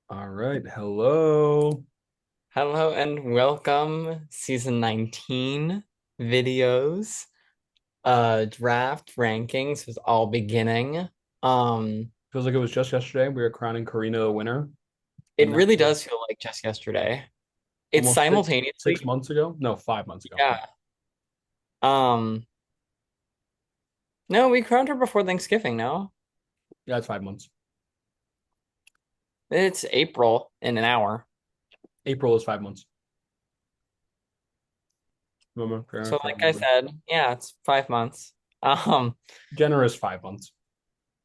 All right. Hello. Hello and welcome, season 19 videos. Draft rankings is all beginning. Um, Feels like it was just yesterday. We were crowning Karina a winner, it and that really was does feel like just yesterday. It's almost six simultaneously, months ago. No, 5 months ago. yeah. Um, no, we crowned her before Thanksgiving, no? Yeah, it's 5 months. It's April in an hour. April is 5 months. So like I said, yeah, it's 5 months. Um, Generous 5 months.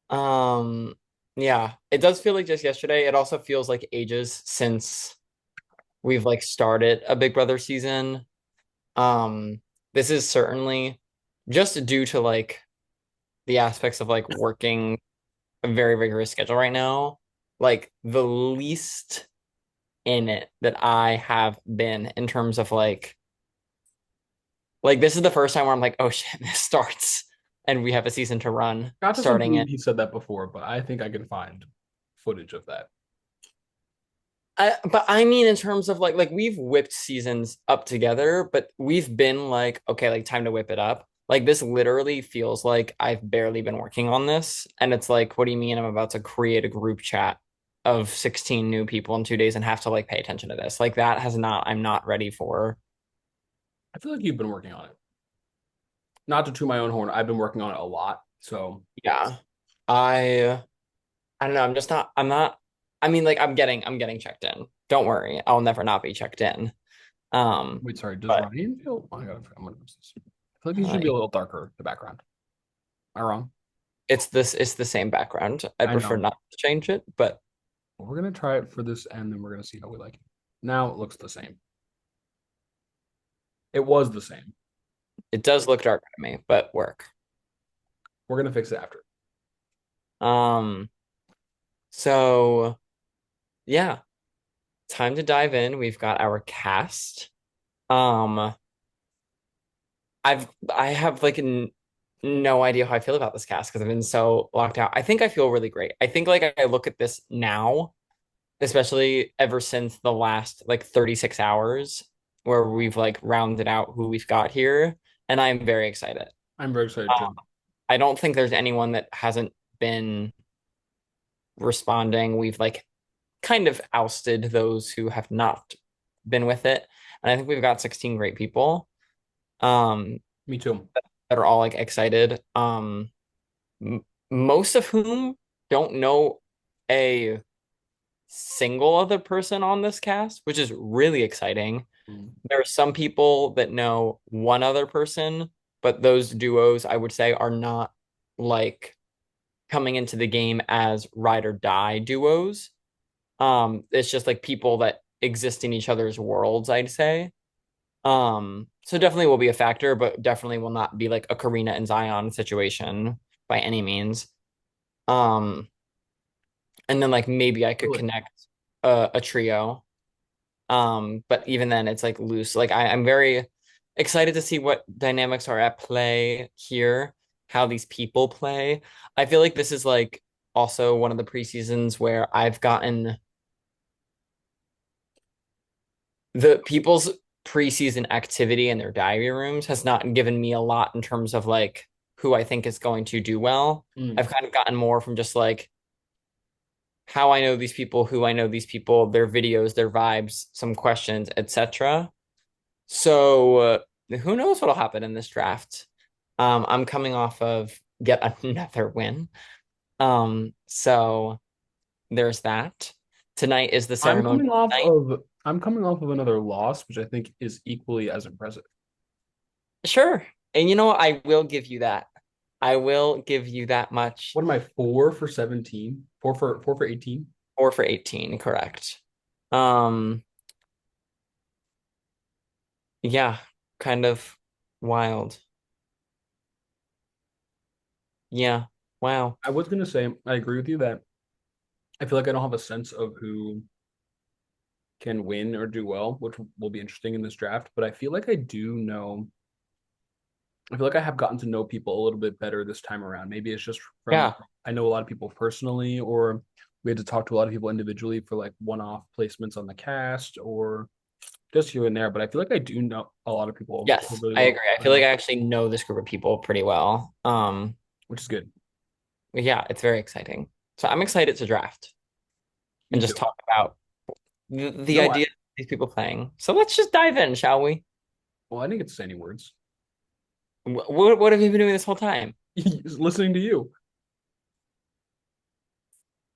um, yeah, it does feel like just yesterday. It also feels like ages since we've like started a Big Brother season. Um, this is certainly just due to like the aspects of like working a very rigorous schedule right now, like the least in it that I have been in terms of like this is the first time where I'm like, oh shit, this starts and we have a season to run Scott doesn't starting believe in he said that before, but I think I can find footage of that. but I mean in terms of like we've whipped seasons up together, but we've been like, okay, like time to whip it up. Like this literally feels like I've barely been working on this. And it's like, what do you mean I'm about to create a group chat of 16 new people in 2 days and have to like pay attention to this? Like that has not, I'm not ready for. I feel like you've been working on it. Not to toot my own horn, I've been working on it a lot. So Yeah. I I don't know, I'm not I mean like I'm getting checked in. Don't worry. I'll never not be checked in. Um wait, sorry. Does but Ryan feel? Oh, I'm gonna miss this. I feel like he uh, should be a little darker. The background. Am I wrong? it's the same background. I'd I prefer know. not to change it, but Well, we're gonna try it for this, and then we're gonna see how we like it. Now it looks the same. It was the same. it does look darker to me, but work. We're gonna fix it after. Um, so yeah, time to dive in. We've got our cast. Um, I have like no idea how I feel about this cast because I've been so locked out. I think I feel really great. I think like I look at this now, especially ever since the last like 36 hours where we've like rounded out who we've got here, and I'm very excited. I'm very excited Uh, too. I don't think there's anyone that hasn't been responding. We've like kind of ousted those who have not been with it. And I think we've got 16 great people um Me too. that are all like excited. Most of whom don't know a single other person on this cast, which is really exciting. Mm. There are some people that know one other person, but those duos I would say are not like coming into the game as ride or die duos. It's just like people that exist in each other's worlds, I'd say. So definitely will be a factor, but definitely will not be like a Karina and Zion situation by any means. Um, and then like maybe I could Really? connect a trio. But even then it's like loose. Like I'm very excited to see what dynamics are at play here, how these people play. I feel like this is like also one of the preseasons where I've gotten the people's preseason activity in their diary rooms has not given me a lot in terms of like who I think is going to do well. Mm. I've kind of gotten more from just like how I know these people, who I know these people, their videos, their vibes, some questions, etc. So who knows what'll happen in this draft? I'm coming off of yet another win. So there's that. Tonight is the I'm ceremony coming off night. of I'm coming off of another loss, which I think is equally as impressive. Sure. And you know what? I will give you that. I will give you that much. What am I, 4 for 17? Four for 18? 4 for 18, correct. Um, yeah, kind of wild. Yeah. Wow. I was gonna say I agree with you that I feel like I don't have a sense of who can win or do well, which will be interesting in this draft. But I feel like I do know. I feel like I have gotten to know people a little bit better this time around. Maybe it's just from Yeah. I know a lot of people personally, or we had to talk to a lot of people individually for like one-off placements on the cast or just here and there. But I feel like I do know a lot of people who Yes, really I love agree. I feel like Atlanta, I actually know this group of people pretty well. which is good. Yeah, it's very exciting. So I'm excited to draft Me and just too. talk about the No, idea of these people playing. So let's just dive in, shall we? well, I didn't get to say any words. What have you been doing this whole time? Listening to you.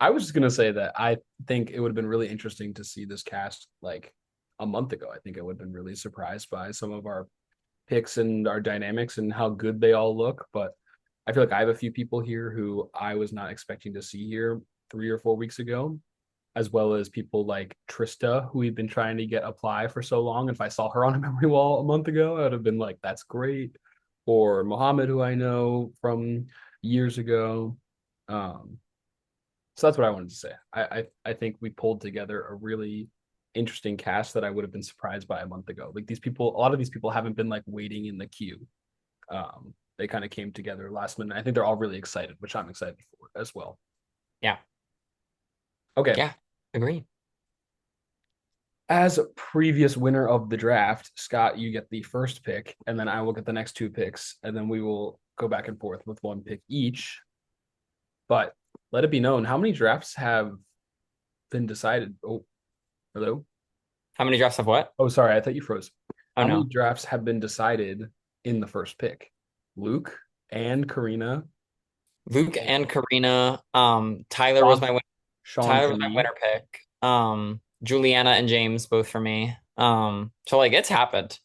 I was just gonna say that I think it would have been really interesting to see this cast like a month ago. I think I would have been really surprised by some of our picks and our dynamics and how good they all look. But I feel like I have a few people here who I was not expecting to see here 3 or 4 weeks ago, as well as people like Trista, who we've been trying to get apply for so long. If I saw her on a memory wall a month ago, I would have been like, that's great. Or Mohammed, who I know from years ago. Um, so that's what I wanted to say. I think we pulled together a really interesting cast that I would have been surprised by a month ago. Like these people, a lot of these people haven't been like waiting in the queue. They kind of came together last minute. I think they're all really excited, which I'm excited for as well. Yeah, Okay. yeah, agree. As previous winner of the draft, Scott, you get the first pick, and then I will get the next two picks, and then we will go back and forth with one pick each. But let it be known, how many drafts have been decided? Oh, hello. How many drafts have what? Oh, sorry, I thought you froze. Oh How many no. drafts have been decided in the first pick? Luke and Karina, Luke and Karina. Tyler was Sean, my Sean Tyler for was my me. winner pick. Juliana and James both for me. So like it's happened.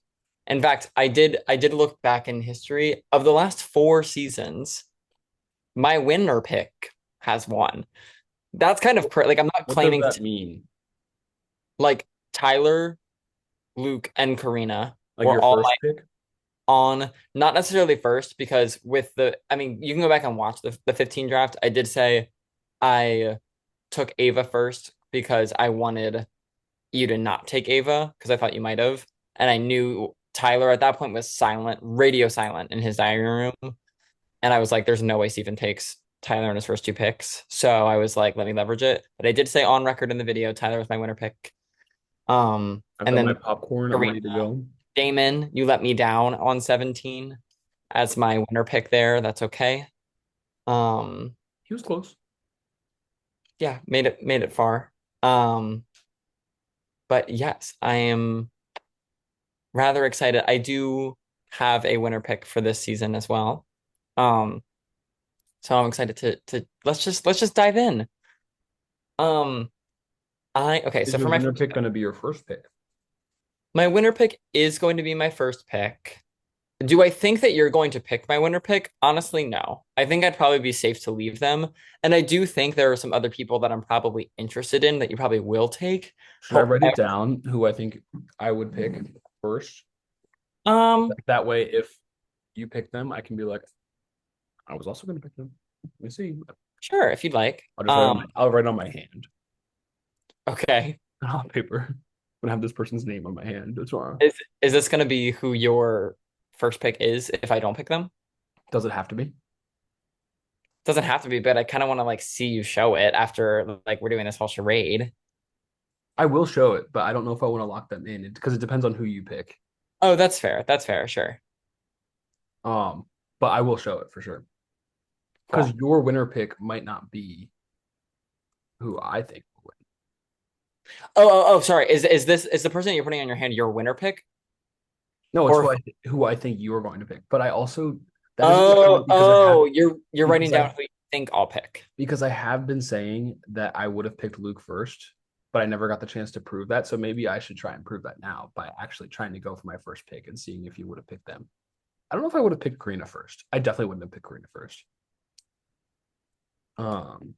In fact, I did look back in history of the last 4 seasons. My winner pick has won. That's kind of like I'm not What does claiming that to mean? like Tyler, Luke, and Karina Like were your all first pick? on not necessarily first because with the I mean you can go back and watch the 15 draft. I did say I took Ava first because I wanted you to not take Ava because I thought you might have. And I knew Tyler at that point was silent, radio silent in his diary room. And I was like, there's no way Stephen takes Tyler in his first 2 picks. So I was like, let me leverage it. But I did say on record in the video, Tyler was my winner pick. I've And got my then popcorn. I'm Karina, ready to go. Damon, you let me down on 17 as my winner pick there. That's okay. Um, He was close. yeah, made it far. Um, but yes, I am rather excited. I do have a winner pick for this season as well. Um, so I'm excited to let's just dive in. Um, I okay, Is so your for my winner first pick going to be your first pick? my winner pick is going to be my first pick. Do I think that you're going to pick my winner pick? Honestly, no. I think I'd probably be safe to leave them. And I do think there are some other people that I'm probably interested in that you probably will take. Should I However, write it down who I think I would pick first? um, That way, if you pick them, I can be like, I was also going to pick them. Let me see. sure, if you'd like. I'll write on my hand, Okay. not on paper. I'm gonna have this person's name on my hand. That's wrong. Is this gonna be who your first pick is if I don't pick them? Does it have to be? Doesn't have to be, but I kind of want to like see you show it after like we're doing this whole charade. I will show it, but I don't know if I want to lock them in because it depends on who you pick. Oh, that's fair. That's fair. Sure. Um, but I will show it for sure because Cool. your winner pick might not be who I think will win. Oh, sorry. Is the person you're putting on your hand your winner pick? No, it's Or who I think you are going to pick. But I also that doesn't oh, necessarily because I have you're writing because down I who you think I'll pick. because I have been saying that I would have picked Luke first, but I never got the chance to prove that. So maybe I should try and prove that now by actually trying to go for my first pick and seeing if you would have picked them. I don't know if I would have picked Karina first. I definitely wouldn't have picked Karina first. Um,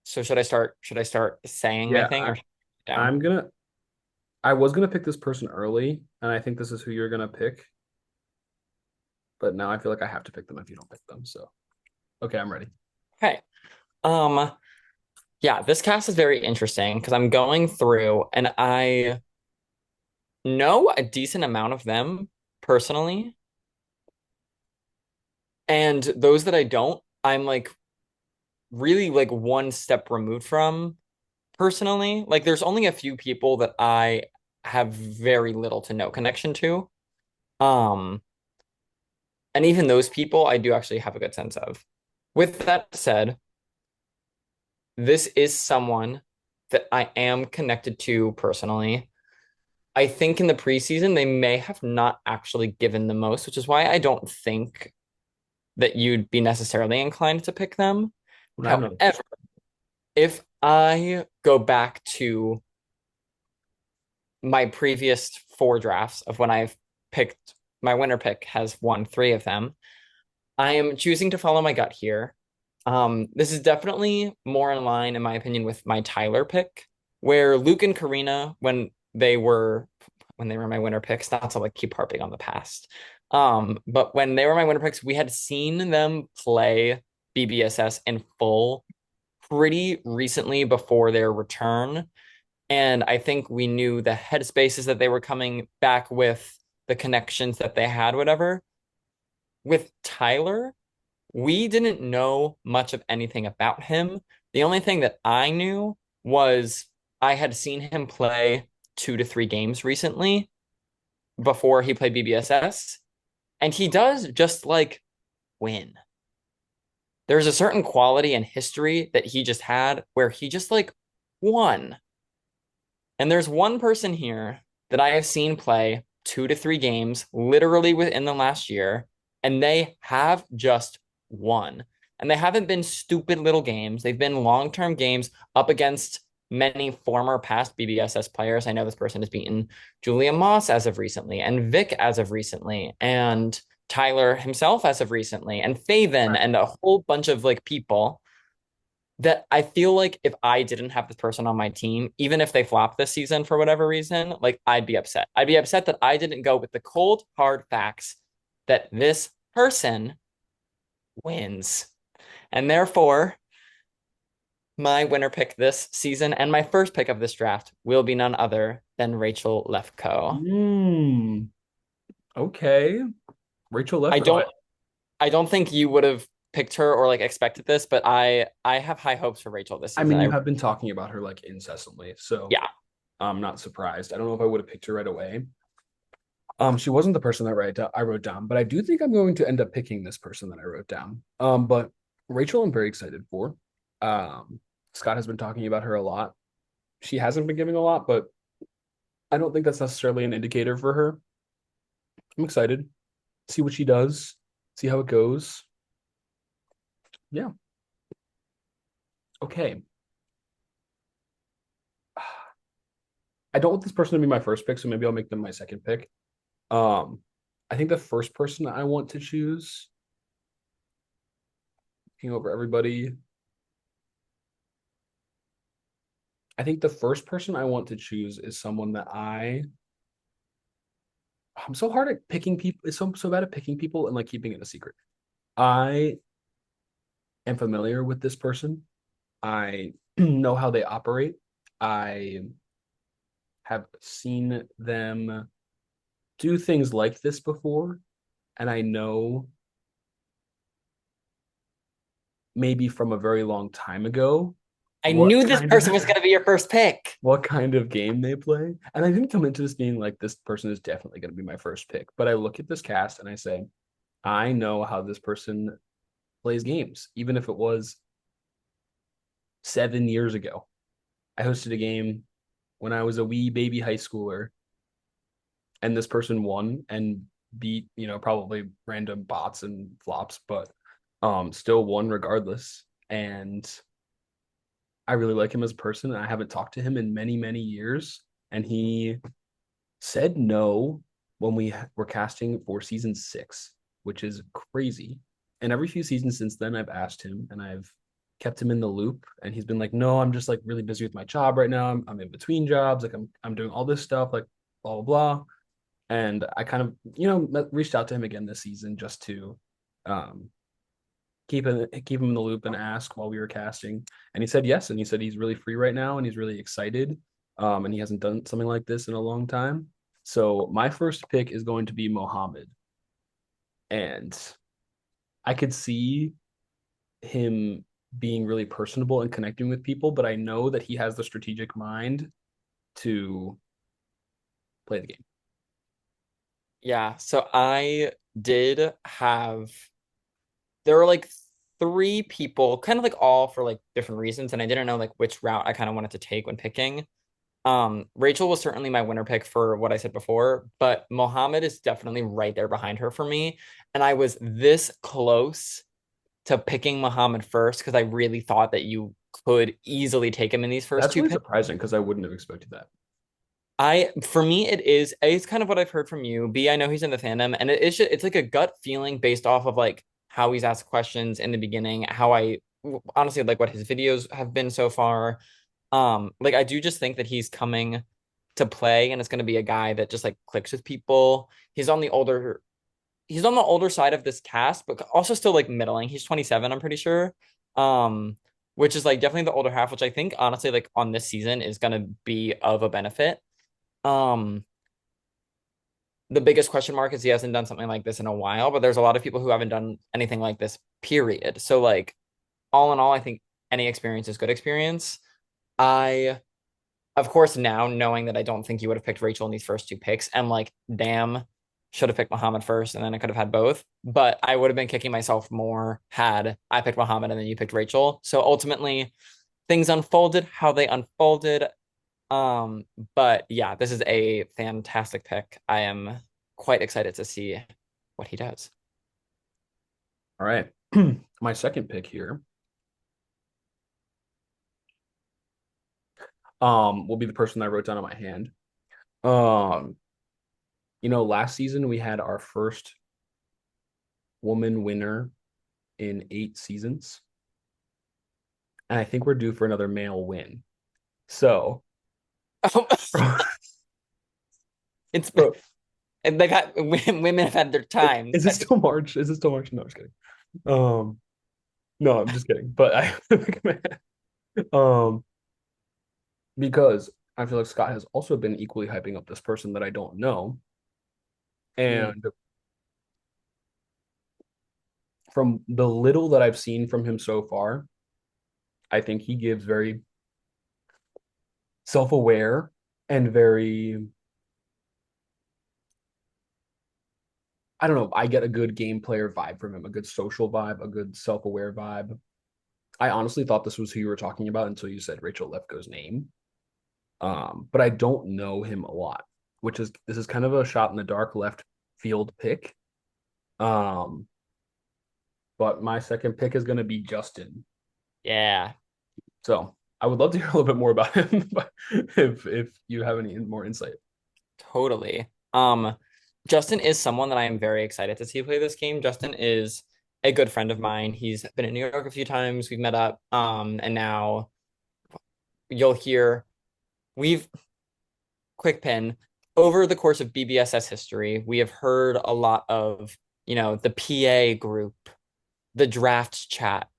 So should I start saying my yeah, thing or down? I'm gonna. I was gonna pick this person early, and I think this is who you're gonna pick. But now I feel like I have to pick them if you don't pick them. So, okay, I'm ready. Okay. Um, yeah, this cast is very interesting because I'm going through and I know a decent amount of them personally. And those that I don't, I'm like really like one step removed from personally. Like there's only a few people that I have very little to no connection to. Um, and even those people I do actually have a good sense of. With that said, this is someone that I am connected to personally. I think in the preseason they may have not actually given the most, which is why I don't think that you'd be necessarily inclined to pick them. When I have another However, if I go back to my previous four drafts of when I've picked my winner pick has won three of them, I am choosing to follow my gut here. This is definitely more in line, in my opinion, with my Tyler pick, where Luke and Karina, when they were my winner picks, not to like keep harping on the past. But when they were my winner picks, we had seen them play BBSS in full pretty recently before their return. And I think we knew the headspaces that they were coming back with, the connections that they had, whatever. With Tyler, we didn't know much of anything about him. The only thing that I knew was I had seen him play 2 to 3 games recently before he played BBSS, and he does just like win. There's a certain quality and history that he just had where he just like won. And there's one person here that I have seen play 2 to 3 games literally within the last year, and they have just won. And they haven't been stupid little games. They've been long-term games up against many former past BBSS players. I know this person has beaten Julia Moss as of recently, and Vic as of recently, and Tyler himself as of recently, and Faven, and a whole bunch of like people that I feel like if I didn't have this person on my team, even if they flop this season for whatever reason, like I'd be upset. I'd be upset that I didn't go with the cold, hard facts that this person wins. And therefore, my winner pick this season and my first pick of this draft will be none other than Rachel Lefko. Hmm. Okay. Rachel I Lefko. don't I don't think you would have picked her or like expected this, but I have high hopes for Rachel this I season. mean, you have been talking about her like incessantly, so Yeah. I'm not surprised. I don't know if I would have picked her right away. She wasn't the person that I wrote down, but I do think I'm going to end up picking this person that I wrote down. But Rachel, I'm very excited for. Scott has been talking about her a lot. She hasn't been giving a lot, but I don't think that's necessarily an indicator for her. I'm excited. See what she does. See how it goes. Yeah. Okay. I don't want this person to be my first pick, so maybe I'll make them my second pick. Um, I think the first person I want to choose, looking over everybody, I think the first person I want to choose is someone that I'm so hard at picking people. It's so bad at picking people and like keeping it a secret. I am familiar with this person. I know how they operate. I have seen them do things like this before, and I know maybe from a very long time ago I what knew this kind of person was going to be your first pick. what kind of game they play. And I didn't come into this being like this person is definitely going to be my first pick, but I look at this cast and I say, I know how this person plays games, even if it was 7 years ago. I hosted a game when I was a wee baby high schooler, and this person won and beat, probably random bots and flops, but still won regardless. And I really like him as a person. And I haven't talked to him in many, many years. And he said no when we were casting for season 6, which is crazy. And every few seasons since then, I've asked him and I've kept him in the loop. And he's been like, no, I'm just like really busy with my job right now. I'm in between jobs. Like I'm doing all this stuff, like blah, blah, blah. And I kind of, reached out to him again this season just to um, keep him in the loop and ask while we were casting. And he said yes. And he said he's really free right now and he's really excited. And he hasn't done something like this in a long time. So my first pick is going to be Mohammed. And I could see him being really personable and connecting with people, but I know that he has the strategic mind to play the game. Yeah, so I did have there were like three people, kind of like all for like different reasons, and I didn't know like which route I kind of wanted to take when picking. Rachel was certainly my winner pick for what I said before, but Mohammed is definitely right there behind her for me. And I was this close to picking Muhammad first because I really thought that you could easily take him in these first That's two really picks. surprising because I wouldn't have expected that. For me, it is A, it's kind of what I've heard from you. B, I know he's in the fandom, and it's like a gut feeling based off of like how he's asked questions in the beginning, how I honestly like what his videos have been so far. Like I do just think that he's coming to play, and it's going to be a guy that just like clicks with people. He's on the older side of this cast, but also still like middling. He's 27, I'm pretty sure. Um, which is like definitely the older half, which I think honestly, like on this season is gonna be of a benefit. Um, the biggest question mark is he hasn't done something like this in a while, but there's a lot of people who haven't done anything like this, period. So like all in all, I think any experience is good experience. I of course, now knowing that I don't think you would have picked Rachel in these first two picks, I'm like, damn, should have picked Muhammad first, and then I could have had both. But I would have been kicking myself more had I picked Muhammad and then you picked Rachel. So ultimately, things unfolded how they unfolded. Um, but yeah, this is a fantastic pick. I am quite excited to see what he does. All right. My second pick here will be the person I wrote down on my hand. Um, last season we had our first woman winner in 8 seasons, and I think we're due for another male win. So, It's bro, they got women have had their times. is this still March? Is this still March? No, I'm just kidding. Um, no, I'm just kidding. But um, because I feel like Scott has also been equally hyping up this person that I don't know, Mm, and from the little that I've seen from him so far, I think he gives very self-aware and very, I don't know, I get a good game player vibe from him, a good social vibe, a good self-aware vibe. I honestly thought this was who you were talking about until you said Rachel Lefko's name. But I don't know him a lot, which is this is kind of a shot in the dark left field pick. Um, but my second pick is going to be Justin. yeah, So I would love to hear a little bit more about him, but if you have any more insight. totally. Justin is someone that I am very excited to see play this game. Justin is a good friend of mine. He's been in New York a few times. We've met up. And now you'll hear we've quick pin over the course of BBSS history, we have heard a lot of, the PA group, the draft chat.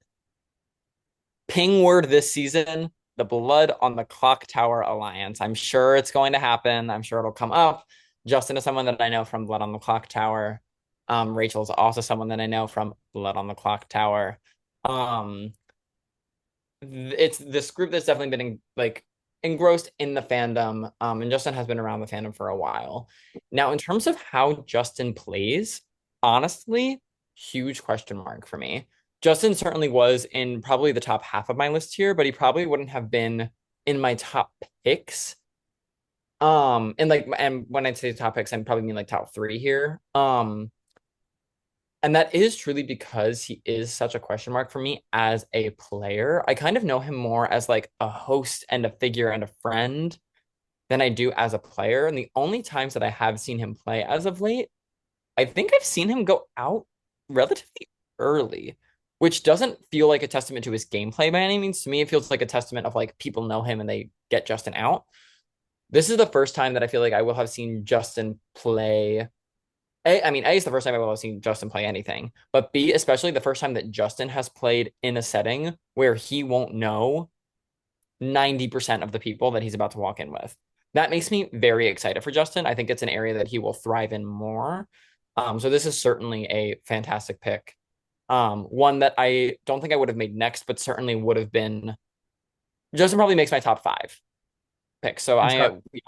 Ping word this season, the Blood on the Clock Tower Alliance. I'm sure it's going to happen. I'm sure it'll come up. Justin is someone that I know from Blood on the Clock Tower. Rachel is also someone that I know from Blood on the Clock Tower. Um, it's this group that's definitely been like engrossed in the fandom. And Justin has been around the fandom for a while. Now, in terms of how Justin plays, honestly, huge question mark for me. Justin certainly was in probably the top half of my list here, but he probably wouldn't have been in my top picks. And when I say top picks, I probably mean like top three here. And that is truly because he is such a question mark for me as a player. I kind of know him more as like a host and a figure and a friend than I do as a player. And the only times that I have seen him play as of late, I think I've seen him go out relatively early, which doesn't feel like a testament to his gameplay by any means. To me, it feels like a testament of like people know him and they get Justin out. This is the first time that I feel like I will have seen Justin play. I mean, A is the first time I will have seen Justin play anything, but B, especially the first time that Justin has played in a setting where he won't know 90% of the people that he's about to walk in with. That makes me very excited for Justin. I think it's an area that he will thrive in more. So this is certainly a fantastic pick. One that I don't think I would have made next, but certainly would have been. Justin probably makes my top five picks. So And Scott, yeah.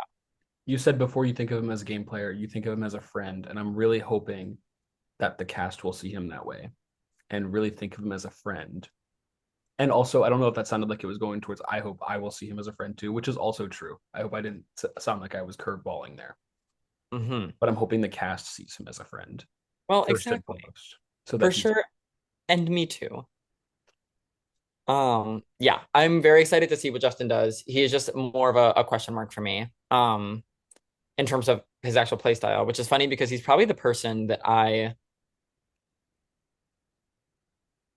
you said before you think of him as a game player, you think of him as a friend, and I'm really hoping that the cast will see him that way and really think of him as a friend. And also, I don't know if that sounded like it was going towards I hope I will see him as a friend too, which is also true. I hope I didn't sound like I was curveballing there, Hmm. but I'm hoping the cast sees him as a friend Well, first and exactly. foremost, so For that he's sure. And me too. Yeah, I'm very excited to see what Justin does. He is just more of a question mark for me. In terms of his actual play style, which is funny because he's probably the person that I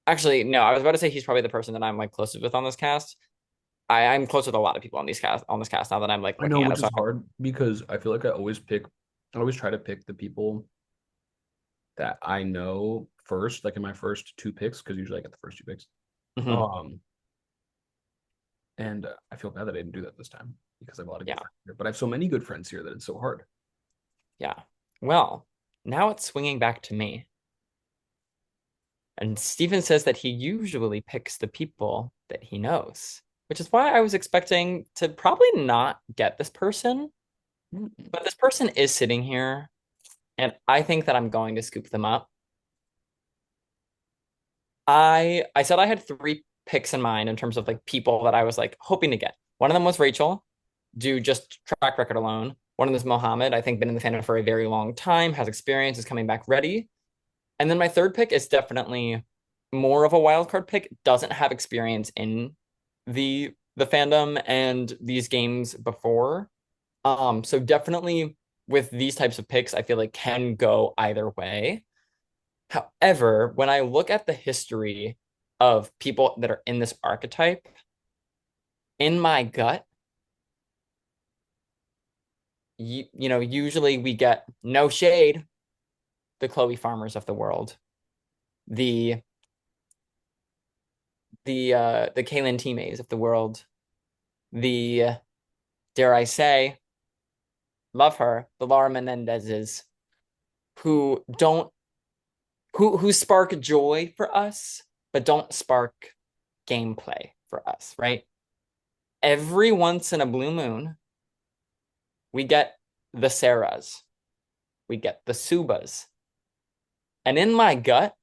actually no, I was about to say he's probably the person that I'm like closest with on this cast. I'm close with a lot of people on this cast now that I'm like I know, looking at it. which So is hard because I feel like I always try to pick the people that I know first, like in my first two picks, because usually I get the first two picks. mhm, Um, and I feel bad that I didn't do that this time because I have a lot of good yeah, friends here, but I have so many good friends here that it's so hard. yeah. Well, now it's swinging back to me. And Steven says that he usually picks the people that he knows, which is why I was expecting to probably not get this person. But this person is sitting here, and I think that I'm going to scoop them up. I said I had three picks in mind in terms of like people that I was like hoping to get. One of them was Rachel, due just track record alone. One of them is Mohammed, I think been in the fandom for a very long time, has experience, is coming back ready. And then my third pick is definitely more of a wild card pick, doesn't have experience in the fandom and these games before. So definitely with these types of picks, I feel like can go either way. However, when I look at the history of people that are in this archetype, in my gut, usually we get no shade, the Chloe Farmers of the world, the the Kaylin Timays of the world, the dare I say, love her, the Laura Menendezes, who don't who spark joy for us, but don't spark gameplay for us, right? Every once in a blue moon, we get the Sarahs, we get the Subas. And in my gut,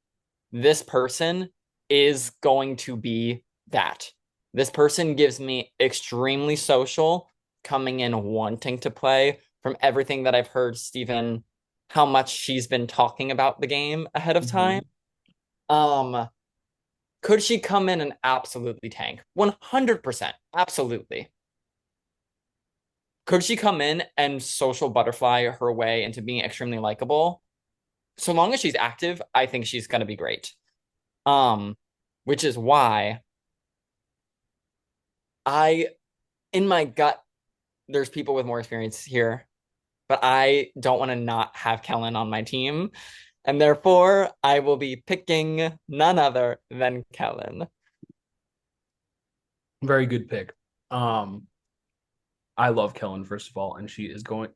this person is going to be that. This person gives me extremely social, coming in wanting to play from everything that I've heard, Stephen, how much she's been talking about the game ahead of time. Mhm. Um, could she come in and absolutely tank? 100%. Absolutely. Could she come in and social butterfly her way into being extremely likable? So long as she's active, I think she's going to be great. Um, which is why I, in my gut, there's people with more experience here, but I don't want to not have Kellen on my team. And therefore, I will be picking none other than Kellen. Very good pick. Um, I love Kellen first of all, and she is going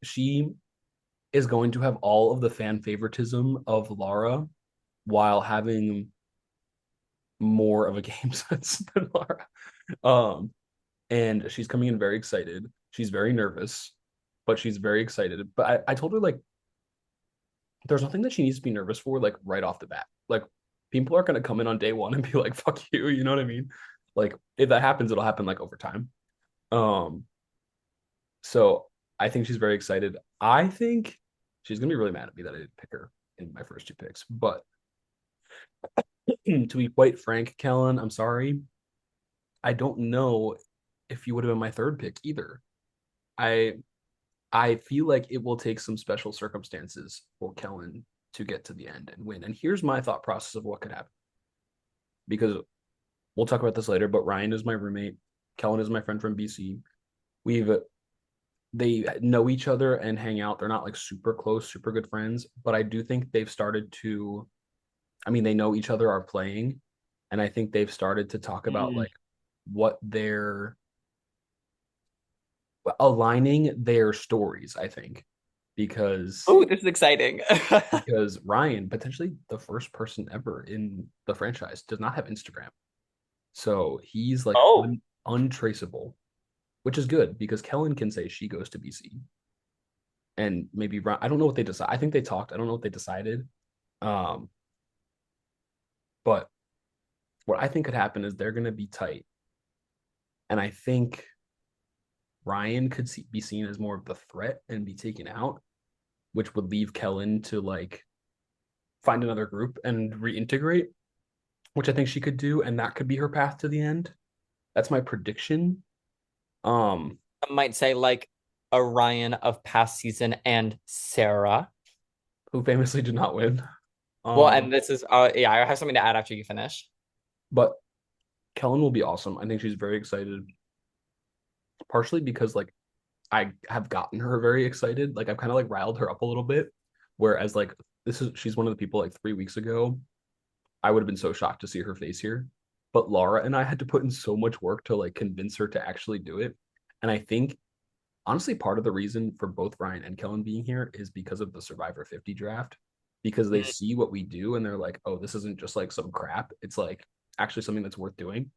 to have all of the fan favoritism of Lara while having more of a game sense than Lara. Um, and she's coming in very excited. She's very nervous, but she's very excited. But I told her like there's nothing that she needs to be nervous for, like right off the bat. Like people are gonna come in on day one and be like, fuck you, you know what I mean? Like if that happens, it'll happen like over time. Um, so I think she's very excited. I think she's gonna be really mad at me that I didn't pick her in my first two picks. But to be quite frank, Kellen, I'm sorry. I don't know if you would have been my third pick either. I I feel like it will take some special circumstances for Kellen to get to the end and win. And here's my thought process of what could happen. Because we'll talk about this later, but Ryan is my roommate. Kellen is my friend from BC. We've they know each other and hang out. They're not like super close, super good friends, but I do think they've started to I mean, they know each other are playing, and I think they've started to talk about Mm, like what they're aligning their stories, I think. because Oh, this is exciting. because Ryan, potentially the first person ever in the franchise, does not have Instagram. So he's like Oh, untraceable, which is good because Kellen can say she goes to BC and maybe I don't know what they decide. I think they talked. I don't know what they decided. Um, but what I think could happen is they're going to be tight, and I think Ryan could be seen as more of the threat and be taken out, which would leave Kellen to like find another group and reintegrate, which I think she could do, and that could be her path to the end. That's my prediction. Um, I might say like Orion of past season and Sarah. who famously did not win. Well, and Um, this is yeah, I have something to add after you finish. but Kellen will be awesome. I think she's very excited, partially because like I have gotten her very excited. Like I've kind of like riled her up a little bit. Whereas like she's one of the people like 3 weeks ago, I would have been so shocked to see her face here. But Laura and I had to put in so much work to like convince her to actually do it. And I think honestly, part of the reason for both Ryan and Kellen being here is because of the Survivor 50 draft, because they Mm, see what we do and they're like, oh, this isn't just like some crap. It's like actually something that's worth doing.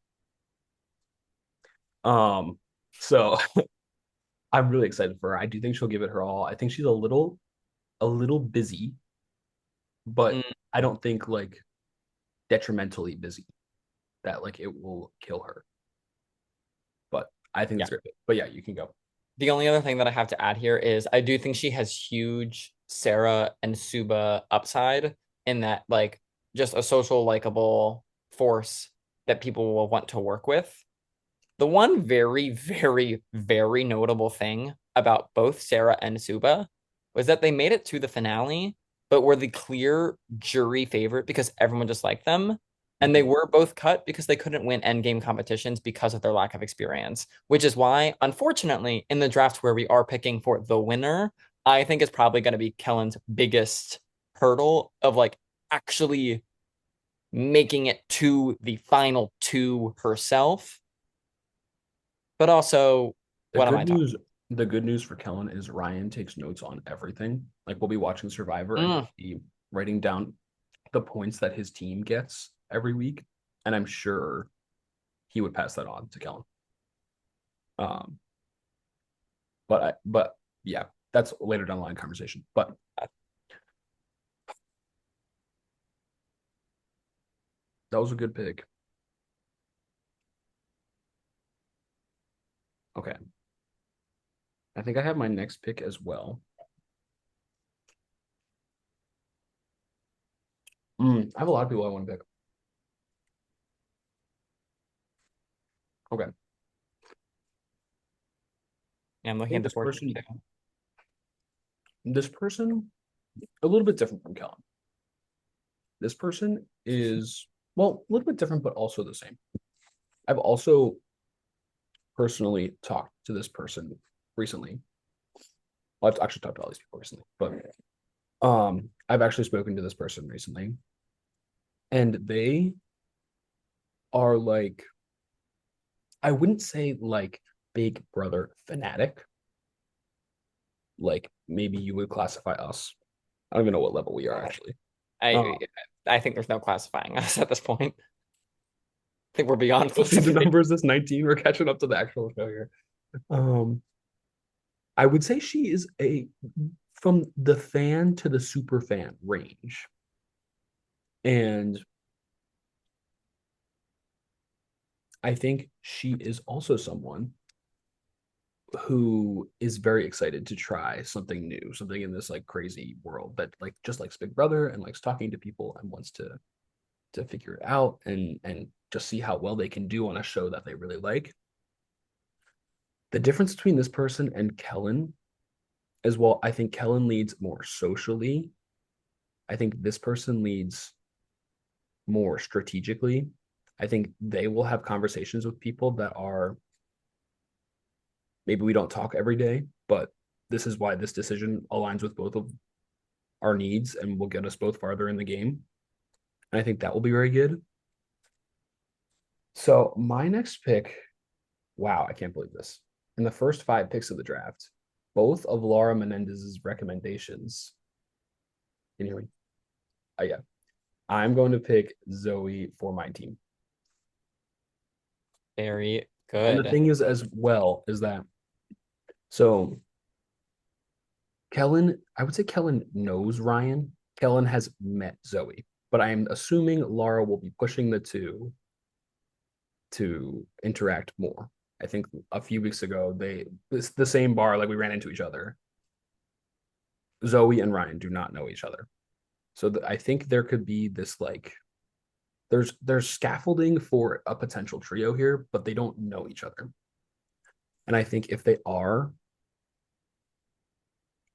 Um, so I'm really excited for her. I do think she'll give it her all. I think she's a little busy, but mm, I don't think like detrimentally busy that like it will kill her. But I think yeah. it's great. But yeah, you can go. The only other thing that I have to add here is I do think she has huge Sarah and Suba upside in that like just a social likable force that people will want to work with. The one very, very, very notable thing about both Sarah and Suba was that they made it to the finale, but were the clear jury favorite because everyone just liked them. And they Mhm. were both cut because they couldn't win endgame competitions because of their lack of experience, which is why, unfortunately, in the draft where we are picking for the winner, I think it's probably going to be Kellen's biggest hurdle of like actually making it to the final two herself. But also, The what am good I talking? news, the good news for Kellen is Ryan takes notes on everything. Like we'll be watching Survivor and Mm, he'll be writing down the points that his team gets every week, and I'm sure he would pass that on to Kellen. Um, but yeah, that's later down the line conversation. But that was a good pick. Okay, I think I have my next pick as well. I have a lot of people I want to pick. Okay, I yeah, I'm looking think at the board here too. this person, a little bit different from Kellen. This person is well, a little bit different, but also the same. I've also personally talked to this person recently. Well, I've actually talked to all these people recently, but I've actually spoken to this person recently, and they are like, I wouldn't say like Big Brother fanatic, like maybe you would classify us. I don't even know what level we are actually. I Um, I think there's no classifying us at this point. I think we're beyond what season classification. number is this? 19. We're catching up to the actual show here. Um, I would say she is a from the fan to the super fan range. And I think she is also someone who is very excited to try something new, something in this like crazy world that like just likes Big Brother and likes talking to people and wants to figure it out and just see how well they can do on a show that they really like. The difference between this person and Kellen as well, I think Kellen leads more socially. I think this person leads more strategically. I think they will have conversations with people that are maybe we don't talk every day, but this is why this decision aligns with both of our needs and will get us both farther in the game. And I think that will be very good. So my next pick, wow, I can't believe this. In the first 5 picks of the draft, both of Laura Menendez's recommendations. Can you hear me? Oh yeah. I'm going to pick Zoe for my team. Very And the good. thing is, as well, is that so Kellen, I would say Kellen knows Ryan. Kellen has met Zoe, but I'm assuming Laura will be pushing the two to interact more. I think a few weeks ago, it's the same bar, like we ran into each other. Zoe and Ryan do not know each other. So I think there could be this like there's scaffolding for a potential trio here, but they don't know each other. And I think if they are,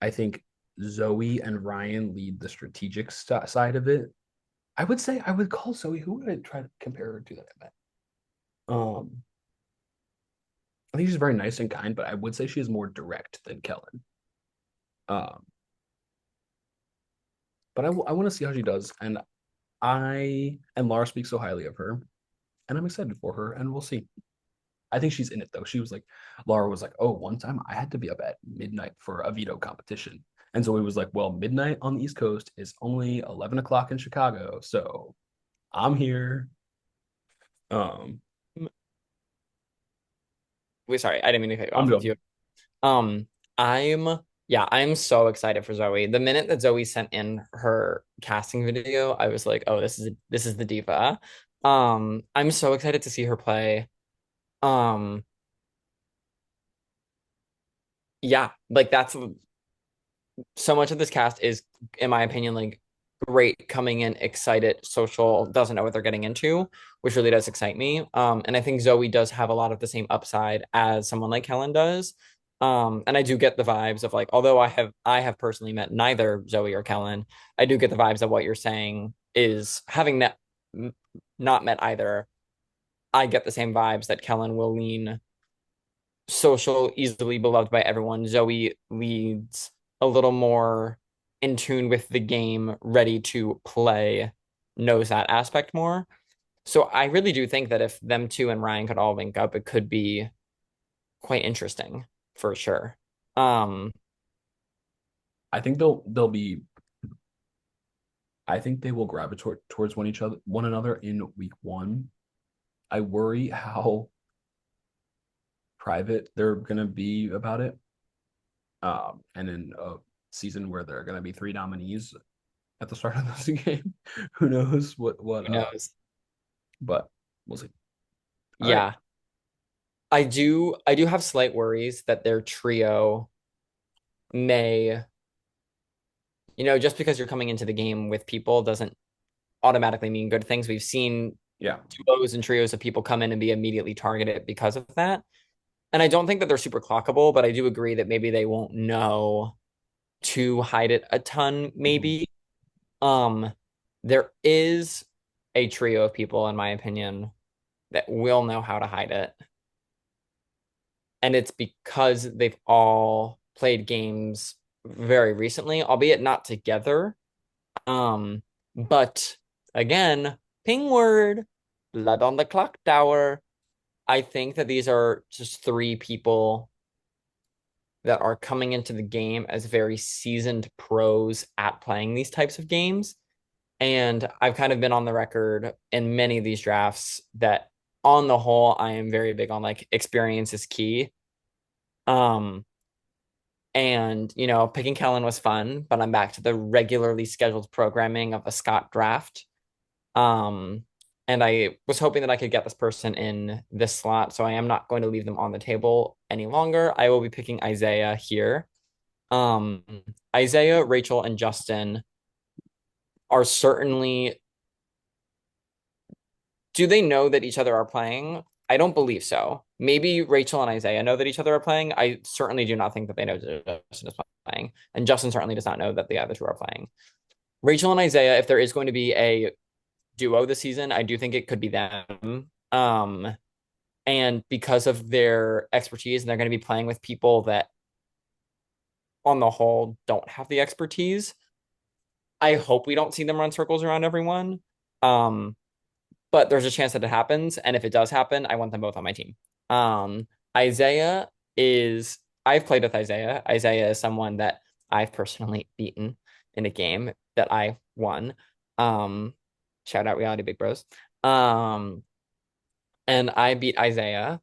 I think Zoe and Ryan lead the strategic side of it. I would say I would call Zoe. Who would I try to compare her to that I met? I think she's very nice and kind, but I would say she is more direct than Kellen. Um, but I want to see how she does, and Laura speaks so highly of her, and I'm excited for her, and we'll see. I think she's in it though. She was like, Laura was like, oh, one time I had to be up at midnight for a veto competition. And so it was like, well, midnight on the East Coast is only 11 o'clock in Chicago. So I'm here. Um, Wait, sorry, I didn't mean to cut you I'm off if done. you. Um, I'm yeah, I'm so excited for Zoe. The minute that Zoe sent in her casting video, I was like, oh, this is the diva. I'm so excited to see her play. Um, yeah, like that's so much of this cast is, in my opinion, like great, coming in excited, social, doesn't know what they're getting into, which really does excite me. And I think Zoe does have a lot of the same upside as someone like Helen does. And I do get the vibes of like, although I have personally met neither Zoe or Kellen, I do get the vibes of what you're saying is having not met either. I get the same vibes that Kellen will lean social, easily beloved by everyone. Zoe leads a little more in tune with the game, ready to play, knows that aspect more. So I really do think that if them two and Ryan could all link up, it could be quite interesting for sure. Um, I think they'll be. I think they will gravitate towards one another in week one. I worry how private they're gonna be about it. And in a season where there are gonna be three nominees at the start of this game, who knows what who knows? but we'll see. All right. Yeah. I do have slight worries that their trio may, just because you're coming into the game with people doesn't automatically mean good things. We've seen Yeah. duos and trios of people come in and be immediately targeted because of that. And I don't think that they're super clockable, but I do agree that maybe they won't know to hide it a ton, Mhm. maybe. Um, there is a trio of people, in my opinion, that will know how to hide it. And it's because they've all played games very recently, albeit not together. Um, but again, ping word, blood on the clock tower. I think that these are just three people that are coming into the game as very seasoned pros at playing these types of games. And I've kind of been on the record in many of these drafts that on the whole, I am very big on like experience is key. Um, and picking Kellen was fun, but I'm back to the regularly scheduled programming of a Scott draft. Um, and I was hoping that I could get this person in this slot, so I am not going to leave them on the table any longer. I will be picking Isaiah here. Um, Isaiah, Rachel, and Justin are certainly. Do they know that each other are playing? I don't believe so. Maybe Rachel and Isaiah know that each other are playing. I certainly do not think that they know that Justin is playing. And Justin certainly does not know that the other two are playing. Rachel and Isaiah, if there is going to be a duo this season, I do think it could be them. And because of their expertise, and they're going to be playing with people that, on the whole, don't have the expertise. I hope we don't see them run circles around everyone. Um, but there's a chance that it happens. And if it does happen, I want them both on my team. Isaiah is I've played with Isaiah. Isaiah is someone that I've personally beaten in a game that I won. Um, Shout out Reality Big Bros. Um, and I beat Isaiah.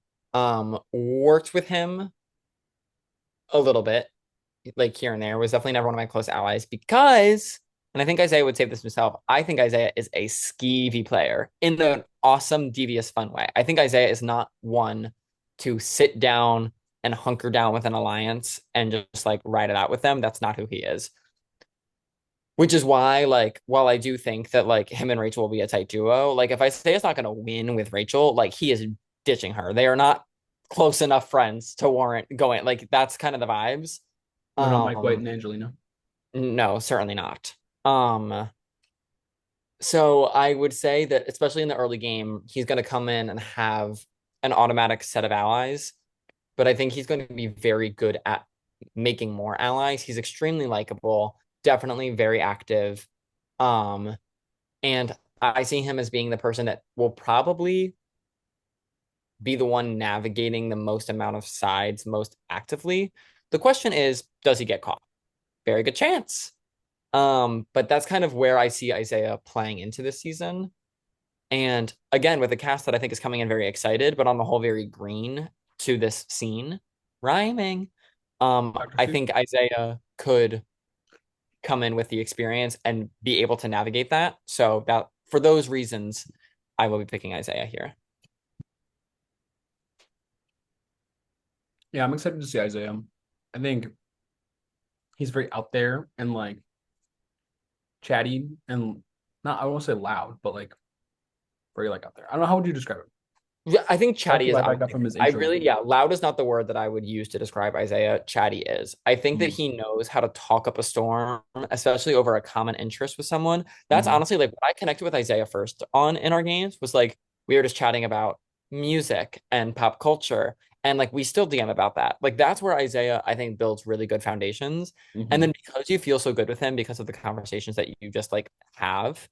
Worked with him a little bit, like here and there. Was definitely never one of my close allies because, and I think Isaiah would say this himself. I think Isaiah is a skeevy player in an awesome, devious, fun way. I think Isaiah is not one to sit down and hunker down with an alliance and just like ride it out with them. That's not who he is. Which is why, like, while I do think that like him and Rachel will be a tight duo, like if Isaiah's not going to win with Rachel, like he is ditching her. They are not close enough friends to warrant going. Like that's kind of the vibes. They're not Mike White Um, and Angelina. no, certainly not. So I would say that especially in the early game, he's going to come in and have an automatic set of allies, but I think he's going to be very good at making more allies. He's extremely likable, definitely very active. Um, and I see him as being the person that will probably be the one navigating the most amount of sides most actively. The question is, does he get caught? Very good chance. But that's kind of where I see Isaiah playing into this season. And again, with a cast that I think is coming in very excited, but on the whole very green to this scene, rhyming. Dr. I Seuss. think Isaiah could come in with the experience and be able to navigate that. So that for those reasons, I will be picking Isaiah here. Yeah, I'm excited to see Isaiah. I think he's very out there and like chatty and not I won't say loud, but like very like out there. I don't know how would you describe it. Yeah, I think That's chatty the is vibe I honestly, got from his I intro really, video. yeah, loud is not the word that I would use to describe Isaiah. Chatty is. I think that Mm-hmm. he knows how to talk up a storm, especially over a common interest with someone. That's Mm-hmm. honestly like what I connected with Isaiah first on in our games was like we were just chatting about music and pop culture. And like we still DM about that. Like that's where Isaiah, I think, builds really good foundations. And Mm-hmm. then because you feel so good with him because of the conversations that you just like have,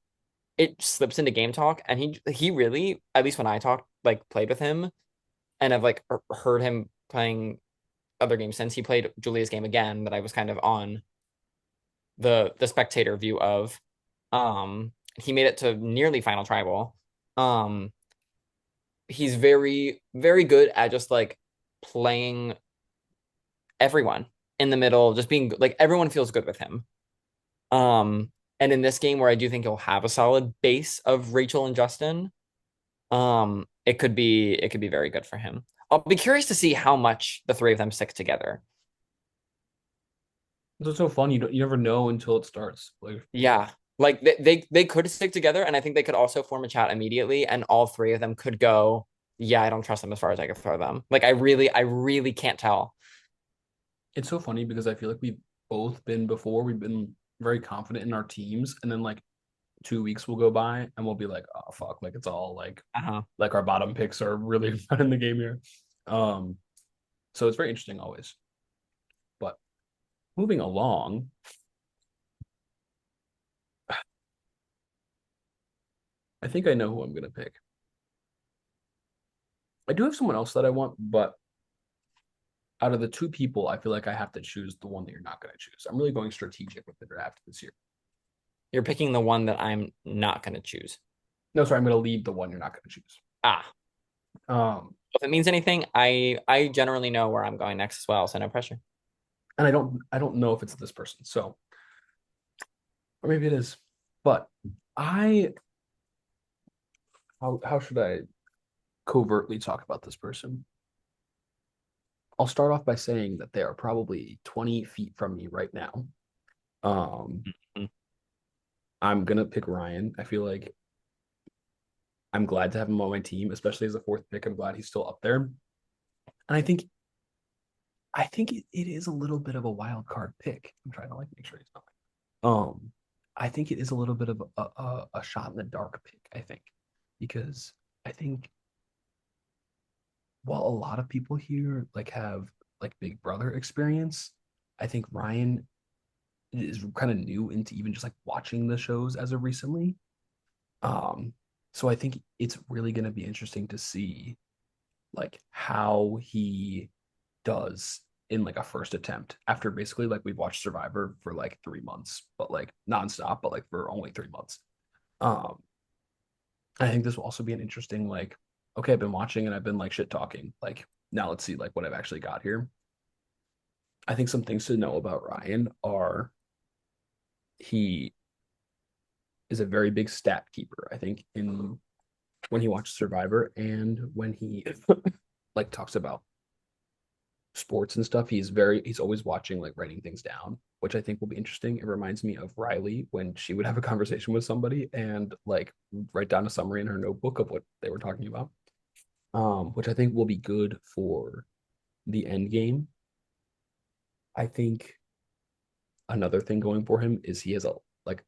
it slips into game talk. And he really, at least when I talked, like played with him and I've like heard him playing other games since he played Julia's game again that I was kind of on the spectator view of. He made it to nearly final tribal. Um, he's very very good at just like playing everyone in the middle, just being like everyone feels good with him. And in this game where I do think he'll have a solid base of Rachel and Justin, it could be very good for him. I'll be curious to see how much the three of them stick together. It's so fun. You never know until it starts. Like Yeah. Like they could stick together and I think they could also form a chat immediately and all three of them could go, yeah, I don't trust them as far as I could throw them. Like I really can't tell. it's so funny because I feel like we've both been before. We've been very confident in our teams, and then like 2 weeks will go by, and we'll be like, "Oh fuck!" Like it's all Uh-huh. like our bottom picks are really fun in the game here. Um, so it's very interesting always. But moving along, I think I know who I'm gonna pick. I do have someone else that I want, but out of the two people, I feel like I have to choose the one that you're not gonna choose. I'm really going strategic with the draft this year. You're picking the one that I'm not gonna choose. No, sorry, I'm gonna leave the one you're not gonna choose. Ah, Um, if it means anything, I generally know where I'm going next as well, so no pressure. and I don't know if it's this person. So or maybe it is. But I how should I covertly talk about this person? I'll start off by saying that they are probably 20 feet from me right now. Um, Mhm. I'm gonna pick Ryan. I feel like I'm glad to have him on my team, especially as a fourth pick. I'm glad he's still up there. And I think it is a little bit of a wild card pick. I'm trying to like make sure he's not. I think it is a little bit of a shot in the dark pick, I think, because I think while a lot of people here like have like Big Brother experience, I think Ryan is kind of new into even just like watching the shows as of recently. Um, so I think it's really going to be interesting to see like how he does in like a first attempt after basically like we've watched Survivor for like 3 months, but like nonstop, but like for only 3 months. Um, I think this will also be an interesting like, okay, I've been watching and I've been like shit talking. Like now let's see like what I've actually got here. I think some things to know about Ryan are he is a very big stat keeper. I think in when he watches Survivor and when he like talks about sports and stuff, he's always watching like writing things down, which I think will be interesting. It reminds me of Riley when she would have a conversation with somebody and like write down a summary in her notebook of what they were talking about. Which I think will be good for the end game. I think another thing going for him is he has like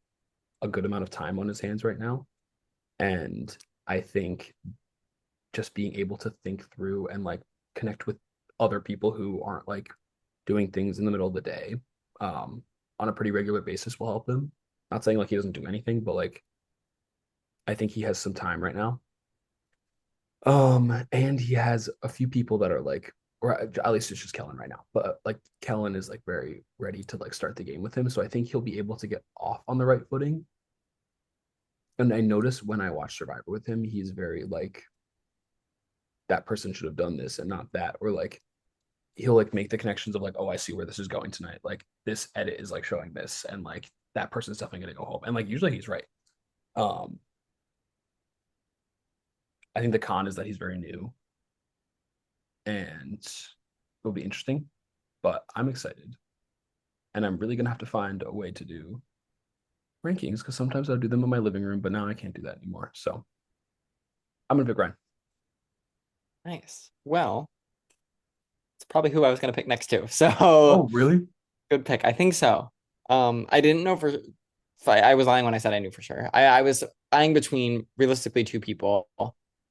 a good amount of time on his hands right now. And I think just being able to think through and like connect with other people who aren't like doing things in the middle of the day on a pretty regular basis will help him. Not saying like he doesn't do anything, but like I think he has some time right now. And he has a few people that are like, or at least it's just Kellen right now, but like Kellen is like very ready to like start the game with him. So I think he'll be able to get off on the right footing. And I notice when I watch Survivor with him, he's very like, that person should have done this and not that. Or like he'll like make the connections of like, oh, I see where this is going tonight. Like this edit is like showing this, and like that person's definitely gonna go home. And like usually he's right. Um, I think the con is that he's very new and it'll be interesting, but I'm excited. And I'm really gonna have to find a way to do rankings because sometimes I'll do them in my living room, but now I can't do that anymore. So I'm gonna pick Ryan. Nice. Well, it's probably who I was gonna pick next to. Oh, So really? good pick. I think so. I didn't know for if I was lying when I said I knew for sure. I was eyeing between realistically two people.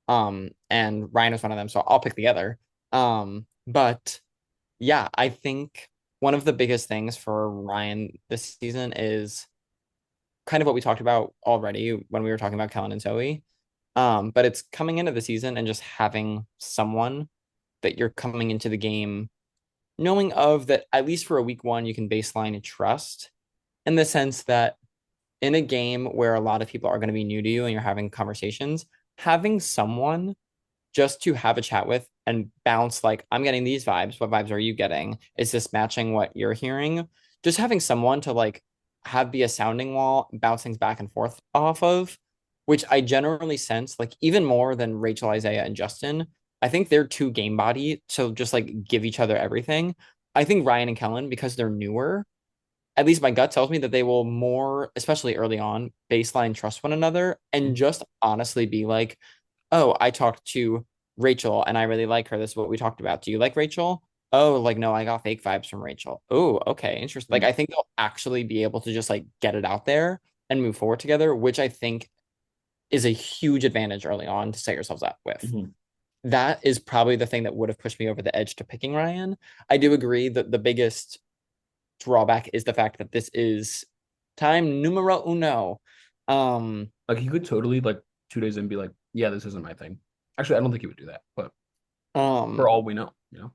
And Ryan was one of them, so I'll pick the other. But yeah, I think one of the biggest things for Ryan this season is kind of what we talked about already when we were talking about Kellen and Zoe. But it's coming into the season and just having someone that you're coming into the game knowing of that at least for a week one you can baseline and trust in the sense that in a game where a lot of people are going to be new to you and you're having conversations, having someone just to have a chat with and bounce like, I'm getting these vibes. What vibes are you getting? Is this matching what you're hearing? Just having someone to like have be a sounding wall, bounce things back and forth off of, which I generally sense like even more than Rachel, Isaiah, and Justin. I think they're too game body, so just like give each other everything. I think Ryan and Kellen, because they're newer, at least my gut tells me that they will more, especially early on, baseline trust one another and just honestly be like, oh, I talked to Rachel and I really like her. This is what we talked about. Do you like Rachel? Oh, like no, I got fake vibes from Rachel. Oh, okay, interesting. Like I think they'll actually be able to just like get it out there and move forward together, which I think is a huge advantage early on to set yourselves up with. Mhm. That is probably the thing that would have pushed me over the edge to picking Ryan. I do agree that the biggest drawback is the fact that this is time numero uno. Um, Like he could totally like 2 days in be like, yeah, this isn't my thing. Actually, I don't think he would do that, but for um, all we know, you know.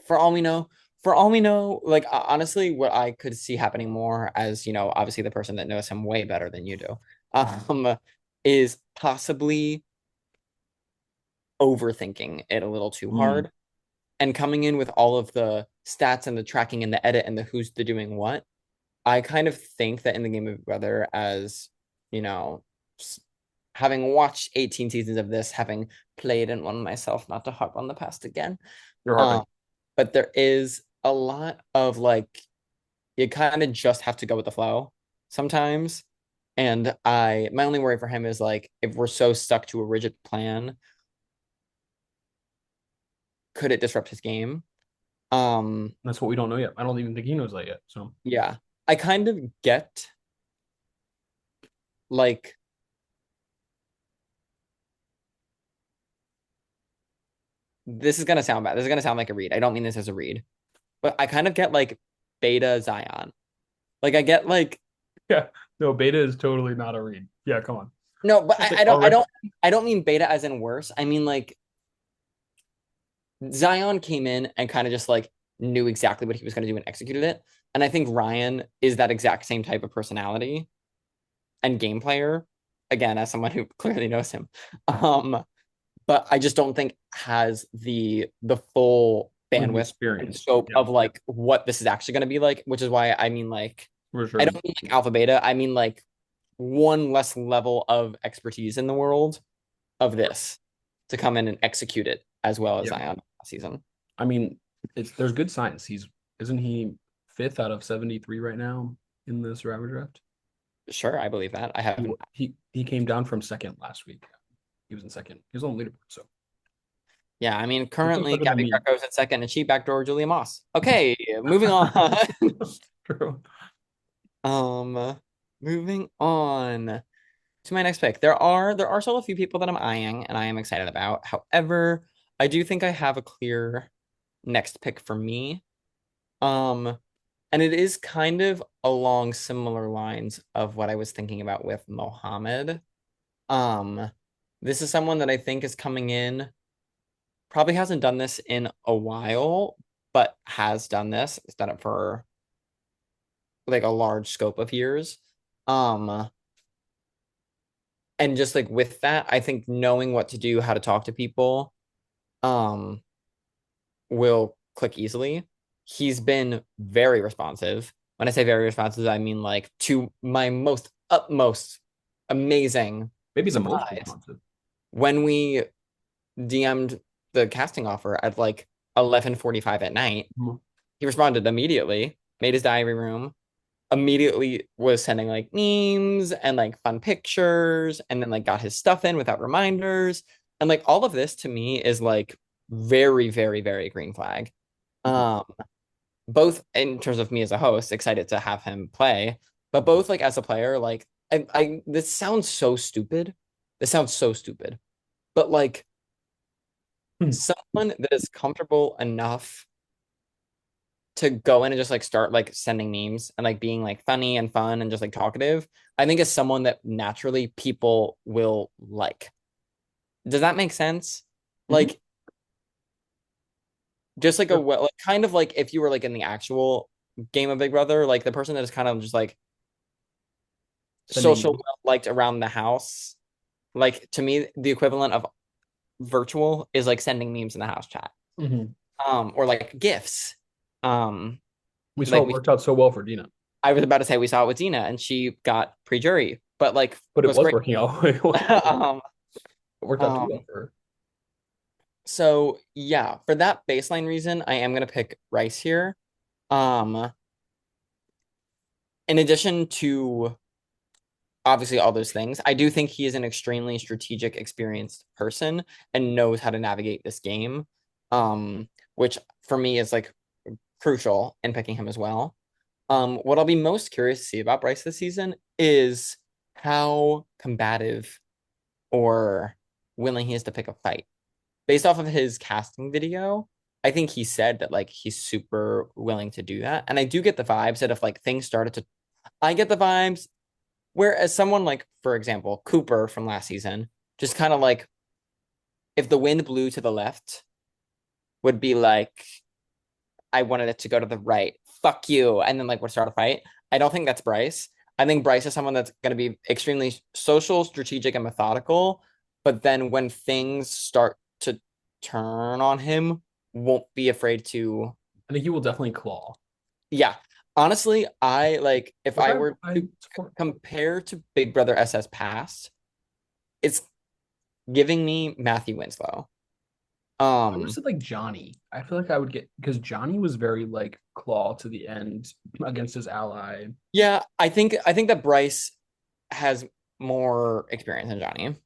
for all we know, for all we know, like honestly, what I could see happening more as, obviously the person that knows him way better than you do, is possibly overthinking it a little too Mm. hard and coming in with all of the stats and the tracking and the edit and the who's the doing what. I kind of think that in the Game of Weather, as you know, having watched 18 seasons of this, having played and won myself, not to harp on the past again, You're um, harping. but there is a lot of like you kind of just have to go with the flow sometimes. And my only worry for him is like if we're so stuck to a rigid plan, could it disrupt his game? Um, That's what we don't know yet. I don't even think he knows that yet. So yeah. I kind of get like this is gonna sound bad. This is gonna sound like a read. I don't mean this as a read, but I kind of get like beta Zion. Like I get like yeah, no, beta is totally not a read. Yeah, come on. no, but It's I, like I don't I already. don't I don't mean beta as in worse. I mean like Zion came in and kind of just like knew exactly what he was going to do and executed it. And I think Ryan is that exact same type of personality and game player. Again, as someone who clearly knows him. But I just don't think has the full Like the bandwidth and experience. scope Yeah, of like what this is actually going to be like, which is why I mean like for I sure. don't mean like alpha beta, I mean like one less level of expertise in the world of this to come in and execute it as well as Yeah. Zion last season. I mean, there's good signs. Isn't he fifth out of 73 right now in the Survivor draft? Sure, I believe that. I He haven't. he came down from second last week. He was in second. He was on the leaderboard, so Yeah, I mean, he plays currently better than Gabby me. Greco's at second and she backdoor Julia Moss. Okay, moving on. True. um, moving on to my next pick. There are still a few people that I'm eyeing and I am excited about. However, I do think I have a clear next pick for me. Um, and it is kind of along similar lines of what I was thinking about with Mohammed. Um, this is someone that I think is coming in, probably hasn't done this in a while, but has done this. It's done it for like a large scope of years. Um, and just like with that, I think knowing what to do, how to talk to people, um, will click easily. He's been very responsive. When I say very responsive, I mean like to my most utmost amazing Maybe the most surprise. responsive. When we DM'd the casting offer at like 11:45 at night, Mhm. he responded immediately, made his diary room, immediately was sending like memes and like fun pictures, and then like got his stuff in without reminders. And like all of this to me is like very, very, very green flag. Mhm. Um, both in terms of me as a host, excited to have him play, but both like as a player, like I this sounds so stupid. This sounds so stupid. But like Hmm. someone that is comfortable enough to go in and just like start like sending memes and like being like funny and fun and just like talkative, I think is someone that naturally people will like. Does that make sense? Mhm. Like just like a Sure. well, like, kind of like if you were like in the actual game of Big Brother, like the person that is kind of just like Sending social me. liked around the house. Like to me, the equivalent of virtual is like sending memes in the house chat. Mhm. Or like gifts. Um, We saw like it we worked out so well for Dina, I was about to say we saw it with Dina and she got pre-jury, but like but it was was great. working out. It um, worked out too well um, for her. so yeah, for that baseline reason, I am gonna pick Rice here. Um, in addition to obviously all those things, I do think he is an extremely strategic, experienced person and knows how to navigate this game. Which for me is like crucial in picking him as well. What I'll be most curious to see about Bryce this season is how combative or willing he is to pick a fight. Based off of his casting video, I think he said that like he's super willing to do that. And I do get the vibes that if like things started to I get the vibes whereas someone like, for example, Cooper from last season, just kind of like if the wind blew to the left, would be like, I wanted it to go to the right. Fuck you. And then like would start a fight. I don't think that's Bryce. I think Bryce is someone that's going to be extremely social, strategic, and methodical. But then when things start to turn on him, won't be afraid to. I think he will definitely claw. Yeah. Honestly, I like if Which I I were I to support. compare to Big Brother SS Past, it's giving me Matthew Winslow. I would have Um, said like Johnny. I feel like I would get because Johnny was very like claw to the end against his ally. yeah, I think that Bryce has more experience than Johnny.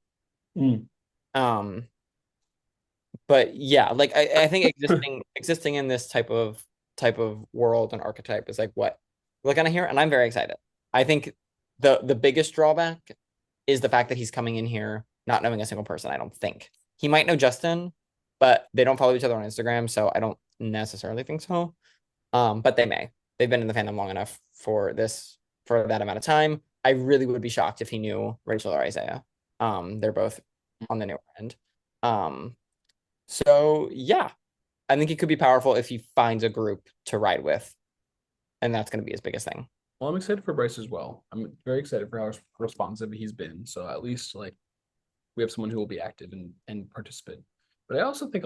Mm. Um, but yeah, like I think existing in this type of world and archetype is like what we're gonna hear, and I'm very excited. I think the biggest drawback is the fact that he's coming in here not knowing a single person. I don't think he might know Justin, but they don't follow each other on Instagram, so I don't necessarily think so. But they may. They've been in the fandom long enough for that amount of time. I really would be shocked if he knew Rachel or Isaiah. They're both on the newer end. Um, so yeah. I think he could be powerful if he finds a group to ride with, and that's going to be his biggest thing. Well, I'm excited for Bryce as well. I'm very excited for how responsive he's been. So at least like we have someone who will be active and participate. But I also think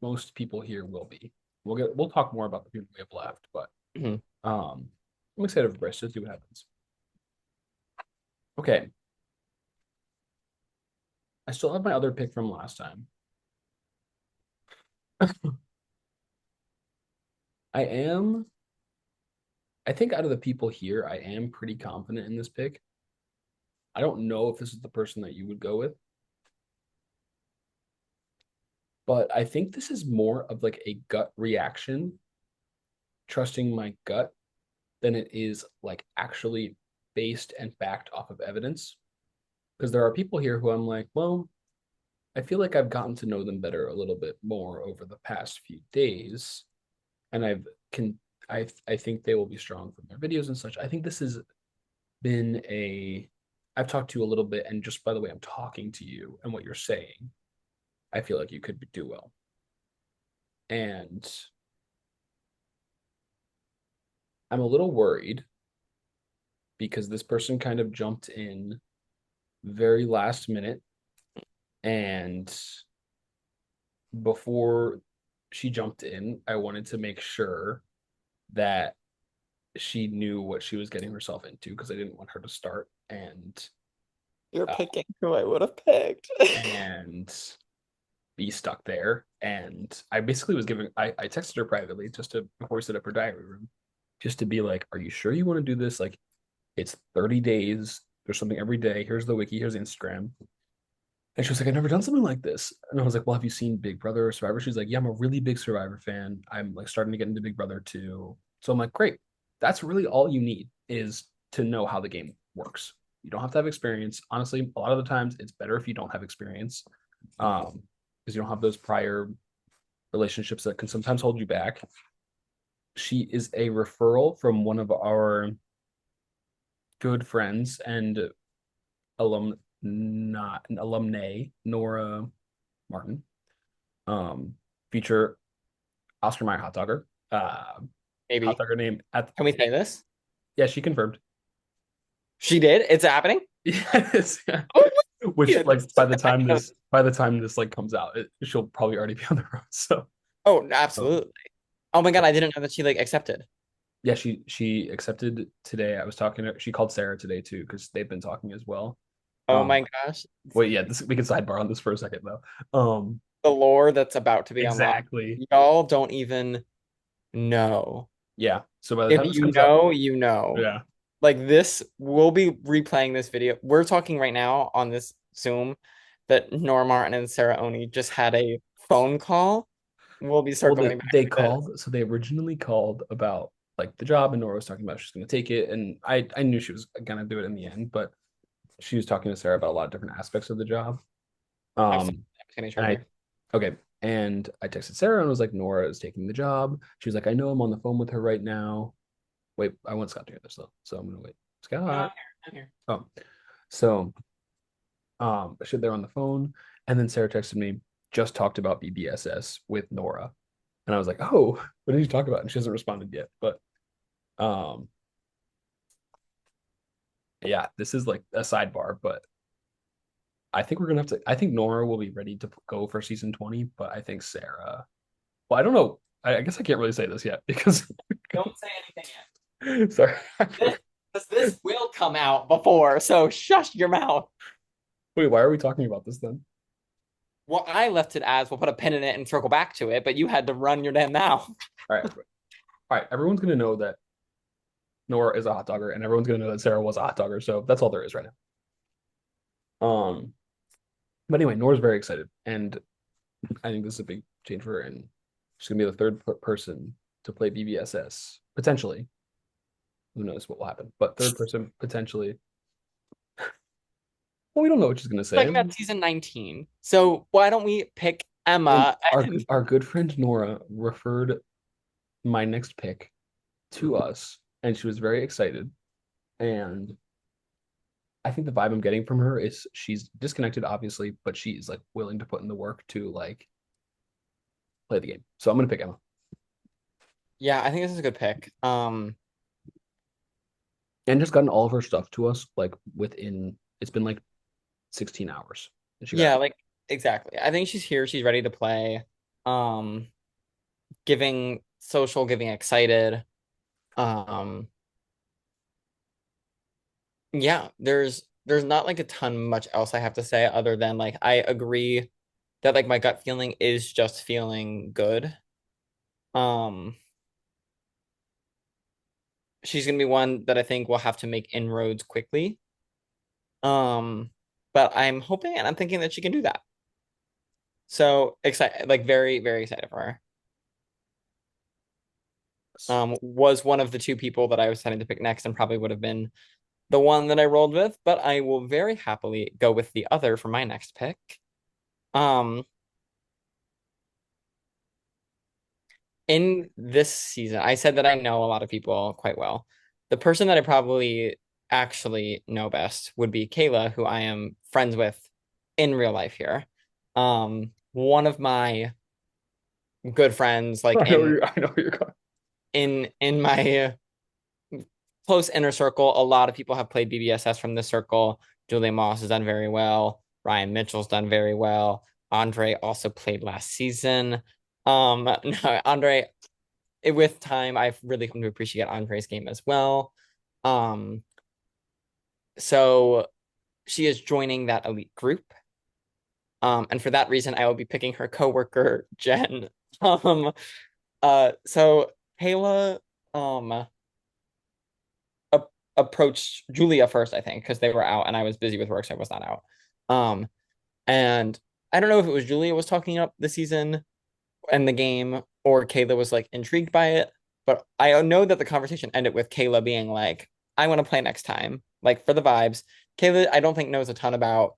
most people here will be. We'll talk more about the people we have left, but Mhm. I'm excited for Bryce to see what happens. Okay. I still have my other pick from last time. I am, I think out of the people here, I am pretty confident in this pick. I don't know if this is the person that you would go with, but I think this is more of like a gut reaction, trusting my gut, than it is like actually based and backed off of evidence. Because there are people here who I'm like, well, I feel like I've gotten to know them better a little bit more over the past few days, and I think they will be strong from their videos and such. I think this has been a I've talked to you a little bit, and just by the way I'm talking to you and what you're saying, I feel like you could do well. And I'm a little worried because this person kind of jumped in very last minute, and before she jumped in, I wanted to make sure that she knew what she was getting herself into because I didn't want her to start You're uh, picking who I would have picked. and be stuck there. And I basically was giving I texted her privately just to before we set up her diary room, just to be like, are you sure you want to do this? Like it's 30 days. There's something every day. Here's the wiki, here's Instagram. And she was like, I've never done something like this. And I was like, well, have you seen Big Brother or Survivor? She's like, yeah, I'm a really big Survivor fan. I'm like starting to get into Big Brother too. So I'm like, great. That's really all you need is to know how the game works. You don't have to have experience. Honestly, a lot of the times it's better if you don't have experience. Because you don't have those prior relationships that can sometimes hold you back. She is a referral from one of our good friends and alum not an alumnae, Nora Martin. Um, Feature Oscar Mayer hot dogger. Hot Maybe. dogger name at Can we say this? yeah, she confirmed. She did. It's happening. Yes. Oh my Which like goodness. I know. by the time this like comes out, she'll probably already be on the road. So Oh, um, absolutely. Oh my God, I didn't know that she like accepted. yeah, she accepted today. I was talking to she called Sarah today too because they've been talking as well. Oh Um, my gosh. wait, yeah, this we can sidebar on this for a second though. The lore that's about to be unlocked. Exactly. Y'all don't even know. Yeah. So by the If time this you comes out, know, you know. yeah. Like this, we'll be replaying this video. We're talking right now on this Zoom that Nora Martin and Sarah Oni just had a phone call. We'll be Well, circling back they to this. called, so they originally called about like the job, and Nora was talking about she's going to take it, and I knew she was going to do it in the end, but she was talking to Sarah about a lot of different aspects of the job. I've seen Um, any and I trigger. okay, and I texted Sarah and was like, Nora is taking the job. She was like, I know I'm on the phone with her right now. Wait, I want Scott to hear this though, so I'm gonna wait. No, Scott. I'm here. Oh, so they're on the phone, and then Sarah texted me, just talked about BBSS with Nora. And I was like, oh, what did you talk about? And she hasn't responded yet. But um, yeah, this is like a sidebar, but I think we're gonna have to. I think Nora will be ready to go for season 20, but I think Sarah. Well, I don't know. I guess I can't really say this yet because Don't say anything sorry. yet. This will come out before, so shush your mouth. Wait, why are we talking about this then? Well, I left it as we'll put a pin in it and circle back to it, but you had to run your damn mouth. All right, all right. Everyone's gonna know that Nora is a hot dogger, and everyone's gonna know that Sarah was a hot dogger. So that's all there is right now. But anyway, Nora's very excited, and I think this is a big change for her, and she's gonna be the third person to play BBSS potentially. Who knows what will happen? But third person potentially. Well, we don't know what she's gonna say. Talking about season 19. So why don't we pick Well, Emma? our good friend Nora referred my next pick to us, and she was very excited. And I think the vibe I'm getting from her is she's disconnected, obviously, but she's like willing to put in the work to play the game. So I'm gonna pick Emma. Yeah, I think this is a good pick. And just gotten all of her stuff to us like within it's been like 16 hours. And she got Yeah, like exactly. I think she's here. She's ready to play. Um, giving social, giving excited. Um, yeah, there's not like a ton much else I have to say other than like I agree that like my gut feeling is just feeling good. Um, she's gonna be one that I think will have to make inroads quickly. Um, but I'm hoping and I'm thinking that she can do that. So excited, like very, very excited for her. Was one of the two people that I was planning to pick next and probably would have been the one that I rolled with, but I will very happily go with the other for my next pick. Um, in this season, I said that I know a lot of people quite well. The person that I probably actually know best would be Kayla, who I am friends with in real life here. One of my good friends, like I know where you're going. in my close inner circle, a lot of people have played BBSS from this circle. Julia Moss has done very well. Ryan Mitchell's done very well. Andre also played last season. No, Andre, with time, I've really come to appreciate Andre's game as well. Um, so she is joining that elite group. And for that reason, I will be picking her coworker, Jen. Um, so Kayla, um, approached Julia first, I think, because they were out and I was busy with work, so I was not out. Um, and I don't know if it was Julia was talking up the season and the game, or Kayla was like intrigued by it. But I know that the conversation ended with Kayla being like, I want to play next time, like for the vibes. Kayla, I don't think knows a ton about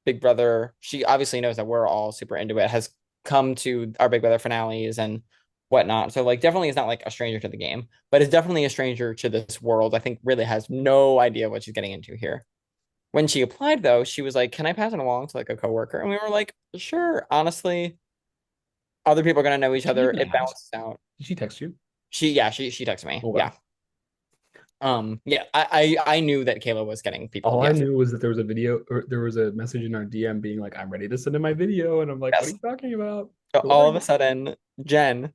Big Brother. She obviously knows that we're all super into it, has come to our Big Brother finales and whatnot. So like definitely is not like a stranger to the game, but is definitely a stranger to this world. I think really has no idea what she's getting into here. When she applied though, she was like, "Can I pass it along to like a coworker?" And we were like, "Sure." Honestly, other people are gonna know each Did she other. even It ask? balances out. Did she text you? She texted me. Okay. Yeah. Yeah, I knew that Kayla was getting people. All I Yes. knew was that there was a video or there was a message in our DM being like, I'm ready to send in my video. And I'm like, what are Yes. you talking about? So Go all of ahead. a sudden, Jen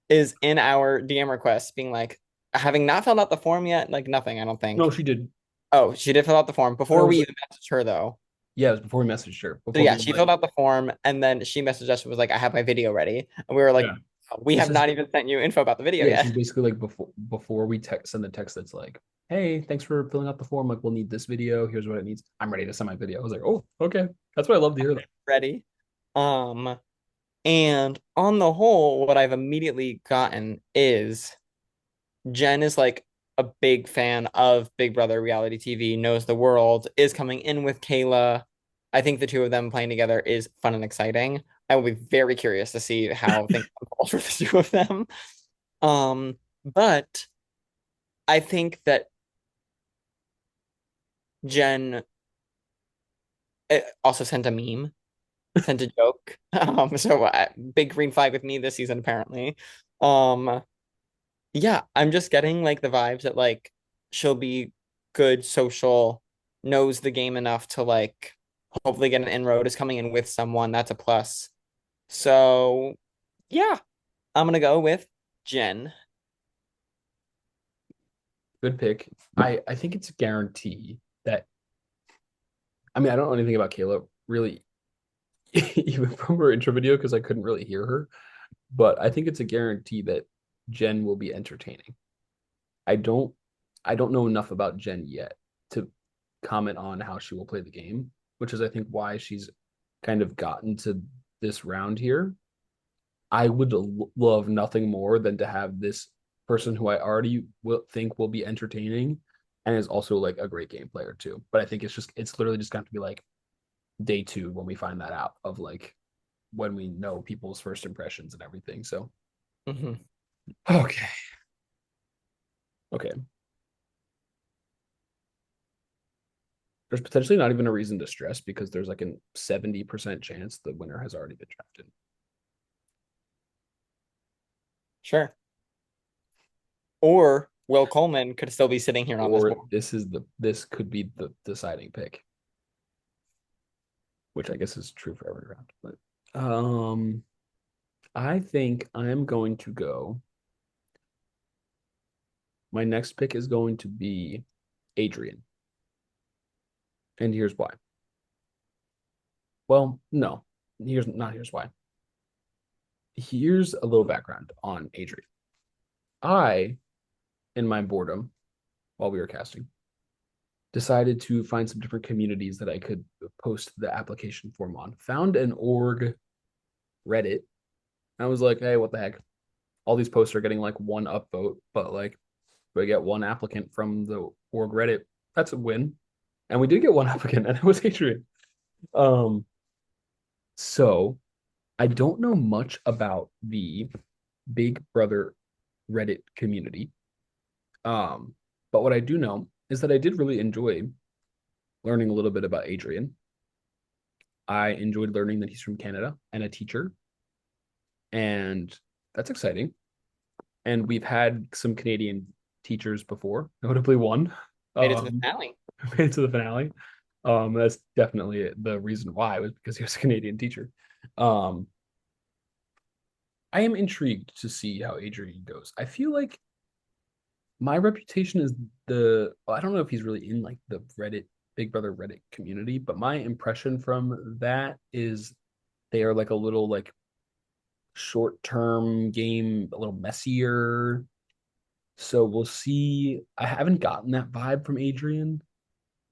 is in our DM request being like, having not filled out the form yet, like nothing, I don't No, think. she did. Oh, she did fill out the form But I before was we like, even messaged her though. yeah, it was before we messaged her. So Before we yeah, were she like, filled out the form and then she messaged us and was like, I have my video ready. And we were like, yeah. we She have says, not even sent you info about the video yeah, she's yet. basically like before we send the text that's like, hey, thanks for filling out the form. Like, we'll need this video. Here's what it needs. I'm ready to send my video. I was like, oh, okay. That's what I love to hear. That. Ready. Um, and on the whole, what I've immediately gotten is Jen is like a big fan of Big Brother reality TV, knows the world, is coming in with Kayla. I think the two of them playing together is fun and exciting. I will be very curious to see how things unfold for the two of them. But I think that Jen also sent a meme, sent a joke. So big green flag with me this season, apparently. Um, yeah, I'm just getting like the vibes that like she'll be good social, knows the game enough to like hopefully get an inroad, is coming in with someone. That's a plus. So yeah, I'm gonna go with Jen. Good pick. I think it's a guarantee that I mean I don't know anything about Kayla really even from her intro video because I couldn't really hear her, but I think it's a guarantee that Jen will be entertaining. I don't I don't know enough about Jen yet to comment on how she will play the game, which is I think why she's kind of gotten to this round here. I would love nothing more than to have this person who I already will think will be entertaining and is also like a great game player too. But I think it's literally just going to be like day two when we find that out of like when we know people's first impressions and everything. So Mhm. okay. Okay. There's potentially not even a reason to stress because there's like a 70% chance the winner has already been drafted. Sure. Or Will Coleman could still be sitting here on this Or board. this could be the deciding pick, which I guess is true for every round. But I think I'm going to go. My next pick is going to be Adrian. And here's why. Well, no, here's why. Here's a little background on Adrian. I, in my boredom while we were casting, decided to find some different communities that I could post the application form on. Found an org Reddit. I was like, hey, what the heck? All these posts are getting like one upvote, but like we get one applicant from the org Reddit. That's a win. And we did get one applicant, and it was Adrian. Um, so I don't know much about the Big Brother Reddit community. Um, but what I do know is that I did really enjoy learning a little bit about Adrian. I enjoyed learning that he's from Canada and a teacher, and that's exciting. And we've had some Canadian teachers before, notably one Made it to the um, finale. made it to the finale. That's definitely the reason why was because he was a Canadian teacher. Um, I am intrigued to see how Adrian goes. I feel like my reputation is well, I don't know if he's really in like the Reddit Big Brother Reddit community, but my impression from that is they are like a little like short-term game, a little messier. So we'll see. I haven't gotten that vibe from Adrian,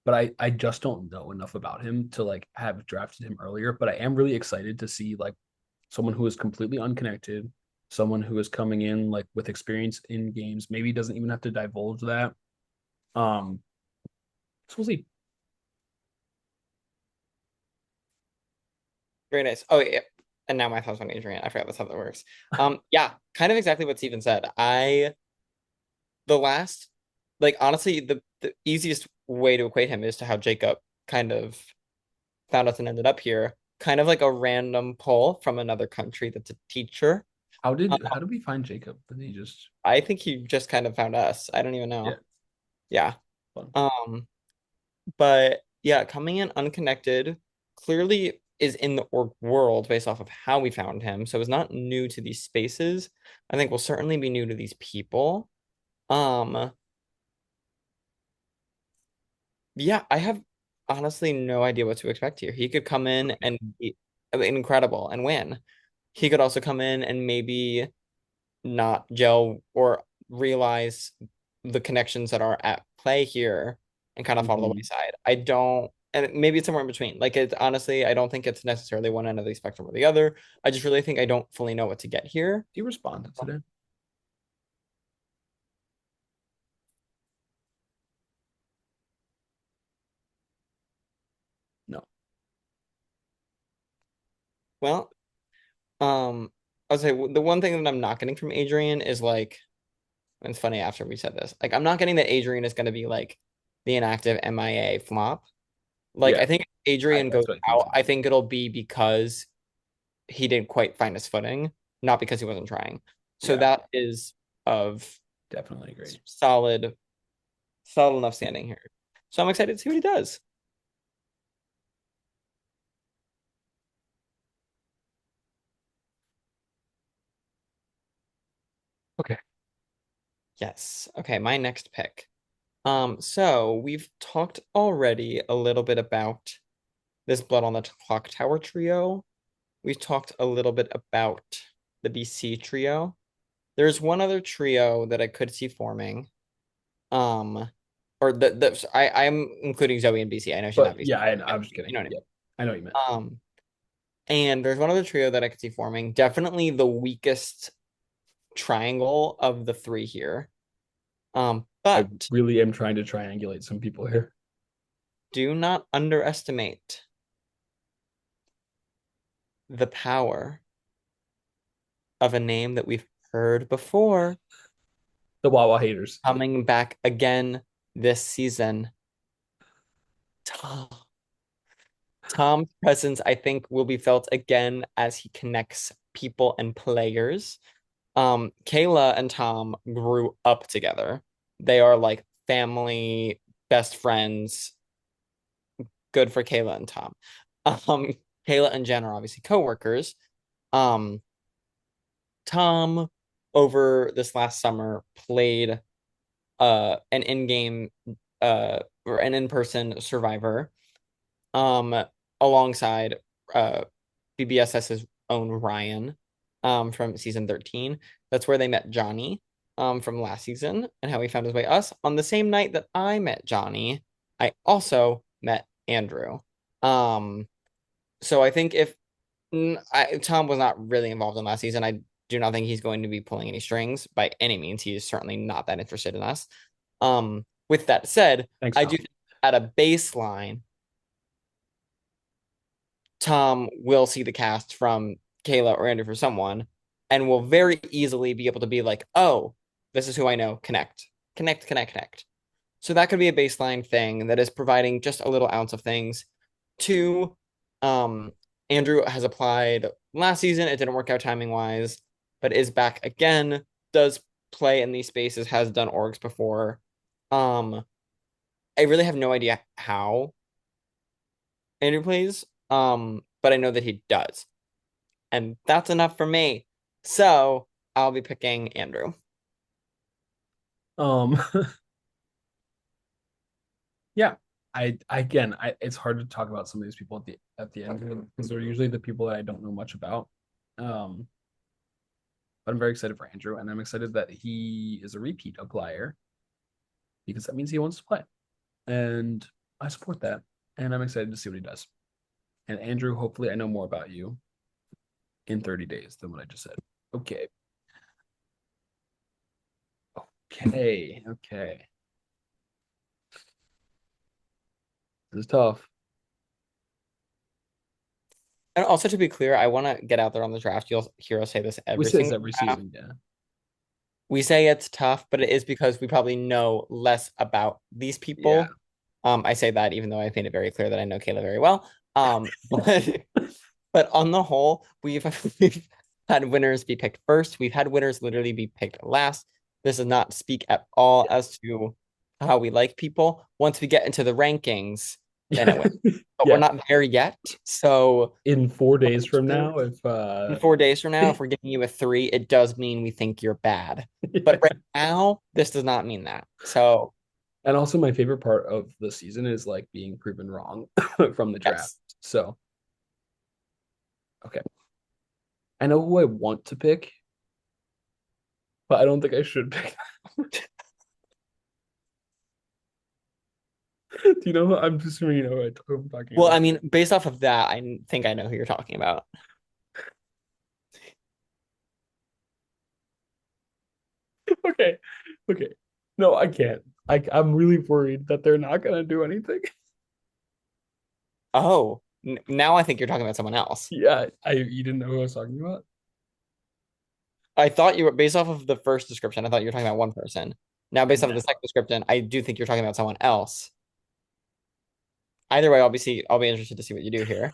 but I just don't know enough about him to like have drafted him earlier. But I am really excited to see like someone who is completely unconnected, someone who is coming in like with experience in games, maybe doesn't even have to divulge that. Um, so we'll see. Very nice. Oh yeah. And now my thoughts on Adrian. I forgot that's how that works. Yeah, kind of exactly what Steven said. The last like honestly, the easiest way to equate him is to how Jacob kind of found us and ended up here. Kind of like a random pull from another country that's a teacher. How did we find Jacob? Did he just I think he just kind of found us. I don't even yeah, know. Yeah. fun. Um, but yeah, coming in unconnected clearly is in the org world based off of how we found him. So it's not new to these spaces. I think will certainly be new to these people. Um, yeah, I have honestly no idea what to expect here. He could come in and be incredible and win. He could also come in and maybe not gel or realize the connections that are at play here and kind of fall to the Mhm. wayside. I don't, and maybe it's somewhere in between. Like it's honestly, I don't think it's necessarily one end of the spectrum or the other. I just really think I don't fully know what to get here. He responded today. No. Well, I'll say the one thing that I'm not getting from Adrian is like, and it's funny after we said this, like I'm not getting that Adrian is going to be like the inactive MIA flop. Like Yeah, I think Adrian goes that's what I think out. too. I think it'll be because he didn't quite find his footing, not because he wasn't trying. So Yeah, that is of definitely agree. solid enough standing here. So I'm excited to see what he does. Okay. Yes. Okay, my next pick. So we've talked already a little bit about this Blood on the Clock Tower trio. We've talked a little bit about the BC trio. There's one other trio that I could see forming. Um, or I'm including Zoe and BC. I know she's not But BC. yeah, I was just You kidding. know what Yeah, I know what you meant. I mean. And there's one other trio that I could see forming. Definitely the weakest triangle of the three here. I But really am trying to triangulate some people here. do not underestimate the power of a name that we've heard before The Wawa haters. coming back again this season. Tom. Tom's presence, I think, will be felt again as he connects people and players. Kayla and Tom grew up together. They are like family, best friends. Good for Kayla and Tom. Um, Kayla and Jen are obviously coworkers. Um, Tom over this last summer played an in-game or an in-person survivor um alongside uh BBSS's own Ryan from season 13. That's where they met Johnny from last season and how he found his way us. On the same night that I met Johnny, I also met Andrew. Um so I think if Tom was not really involved in last season, I do not think he's going to be pulling any strings by any means. He is certainly not that interested in us. With that said, Thanks, I do Tom. think at a baseline, Tom will see the cast from Kayla or Andrew for someone and will very easily be able to be like, oh, this is who I know. Connect, connect, connect, connect. So that could be a baseline thing that is providing just a little ounce of things. Two, um, Andrew has applied last season. It didn't work out timing wise, but is back again. Does play in these spaces, has done orgs before. Um, I really have no idea how Andrew plays, but I know that he does. And that's enough for me. So I'll be picking Andrew. Um, yeah, it's hard to talk about some of these people at the end because they're usually the people that I don't know much about. Um, but I'm very excited for Andrew, and I'm excited that he is a repeat applier because that means he wants to play, and I support that, and I'm excited to see what he does. And Andrew, hopefully, I know more about you in 30 days than what I just said. Okay. Okay. This is tough. And also to be clear, I want to get out there on the draft. You'll hear us say this We every say this single every draft. season, yeah. We say it's tough, but it is because we probably know less about these Yeah. people. I say that even though I've made it very clear that I know Kayla very well. But on the whole, we've had winners be picked first. We've had winners literally be picked last. This does not speak at all as to how we like people. Once we get into the rankings, then it Yeah. wins. But we're Yeah. not there yet. So In 4 days from now, if in 4 days from now, if we're giving you a three, it does mean we think you're bad. But right now, this does not mean that. So and also my favorite part of the season is like being proven wrong from the draft. yes. So okay. I know who I want to pick, but I don't think I should pick. Do you know who I'm just assuming you know who I'm talking Well, I about? mean, based off of that, I think I know who you're talking about. Okay. Okay. No, I can't. I'm really worried that they're not gonna do anything. Oh, now I think you're talking about someone else. Yeah, I you didn't know who I was talking about? I thought you were based off of the first description. I thought you were talking about one person. Now, based off of No. the second description, I do think you're talking about someone else. Either way, I'll be interested to see what you do here.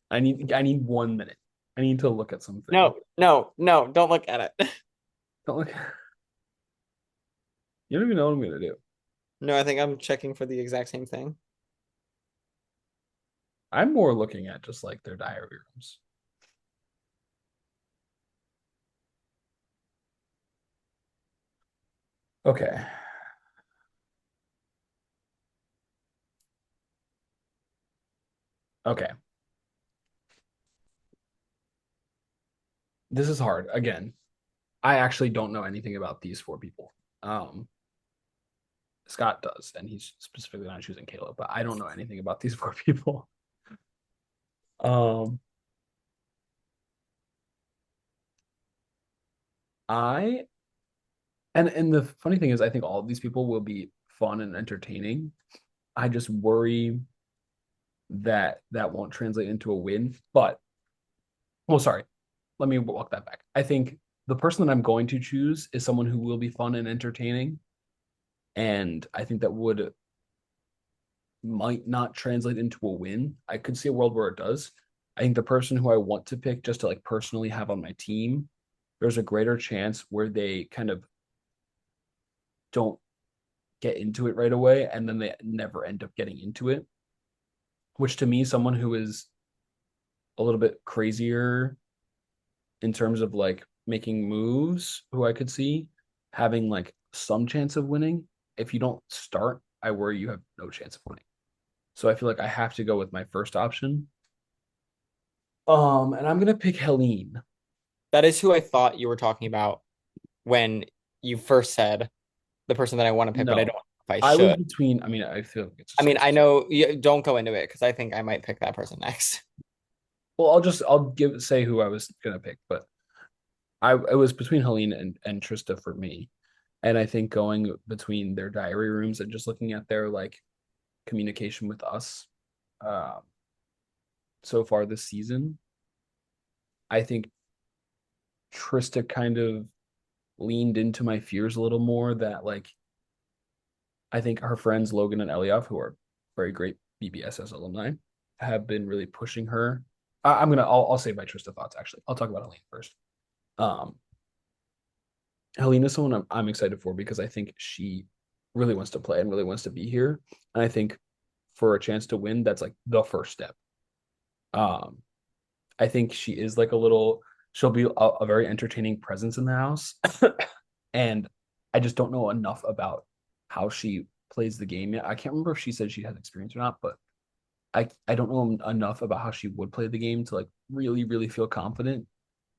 I need 1 minute. I need to look at something. No, no, no, don't look at it. Don't look. You don't even know what I'm gonna do. No, I think I'm checking for the exact same thing. I'm more looking at just like their diary rooms. Okay. Okay. This is hard. Again, I actually don't know anything about these four people. Scott does, and he's specifically not choosing Caleb, but I don't know anything about these four people. Um, I and the funny thing is, I think all of these people will be fun and entertaining. I just worry that that won't translate into a win. But well, sorry, let me walk that back. I think the person that I'm going to choose is someone who will be fun and entertaining, and I think that would might not translate into a win. I could see a world where it does. I think the person who I want to pick just to like personally have on my team, there's a greater chance where they kind of don't get into it right away and then they never end up getting into it, which to me, someone who is a little bit crazier in terms of like making moves, who I could see having like some chance of winning. If you don't start, I worry you have no chance of winning. So I feel like I have to go with my first option. And I'm gonna pick Helene. That is who I thought you were talking about when you first said the person that I want to pick, but I don't No, know if I I was should. between. I mean, I feel like it's I just mean, like I know you don't go into it because I think I might pick that person next. well, I'll give say who I was gonna pick, but I it was between Helene and Trista for me. And I think going between their diary rooms and just looking at their like communication with us um so far this season, I think Trista kind of leaned into my fears a little more that like I think her friends Logan and Eliav, who are very great BBSS alumni, have been really pushing her. I'm gonna I'll say my Trista thoughts actually. I'll talk about Helene first. Um Helene is someone I'm excited for because I think she really wants to play and really wants to be here. And I think for a chance to win, that's like the first step. Um, I think she is like a little, she'll be a very entertaining presence in the house. And I just don't know enough about how she plays the game yet. I can't remember if she said she has experience or not, but I don't know enough about how she would play the game to like really, really feel confident.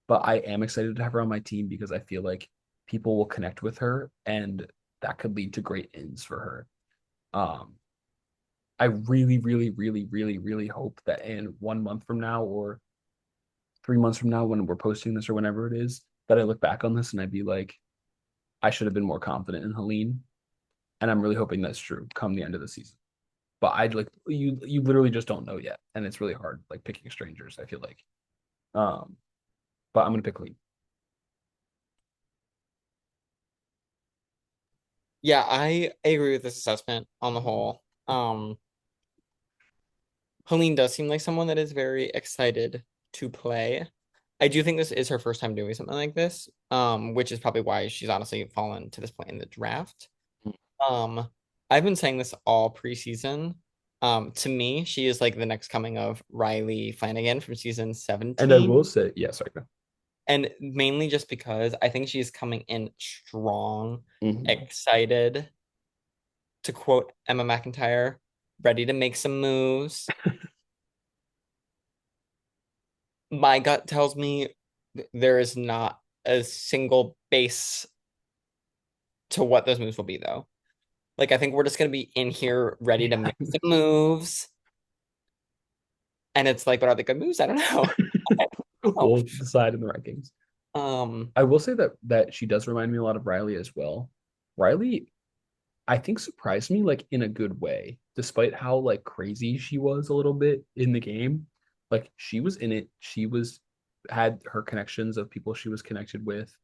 But I am excited to have her on my team because I feel like people will connect with her and that could lead to great ends for her. Um, I really, really, really, really, really hope that in 1 month from now or 3 months from now, when we're posting this or whenever it is, that I look back on this and I'd be like, I should have been more confident in Helene. And I'm really hoping that's true come the end of the season. But I'd like you literally just don't know yet. And it's really hard, like picking strangers, I feel like. Um, but I'm gonna pick Helene. Yeah, I agree with this assessment on the whole. Helene does seem like someone that is very excited to play. I do think this is her first time doing something like this, which is probably why she's honestly fallen to this point in the draft. Um, I've been saying this all preseason. To me, she is like the next coming of Riley Flanagan from season And I 17. will say, yeah, sorry. And mainly just because I think she's coming in strong, Mhm. excited, to quote Emma McIntyre, ready to make some moves. My gut tells me there is not a single base to what those moves will be, though. Like, I think we're just going to be in here ready to make some moves. And it's like, but are they good moves? I don't know. I don't know. We'll decide in the rankings. Um, I will say that she does remind me a lot of Riley as well. Riley, I think surprised me like in a good way, despite how like crazy she was a little bit in the game. Like she was in it. She was had her connections of people she was connected with.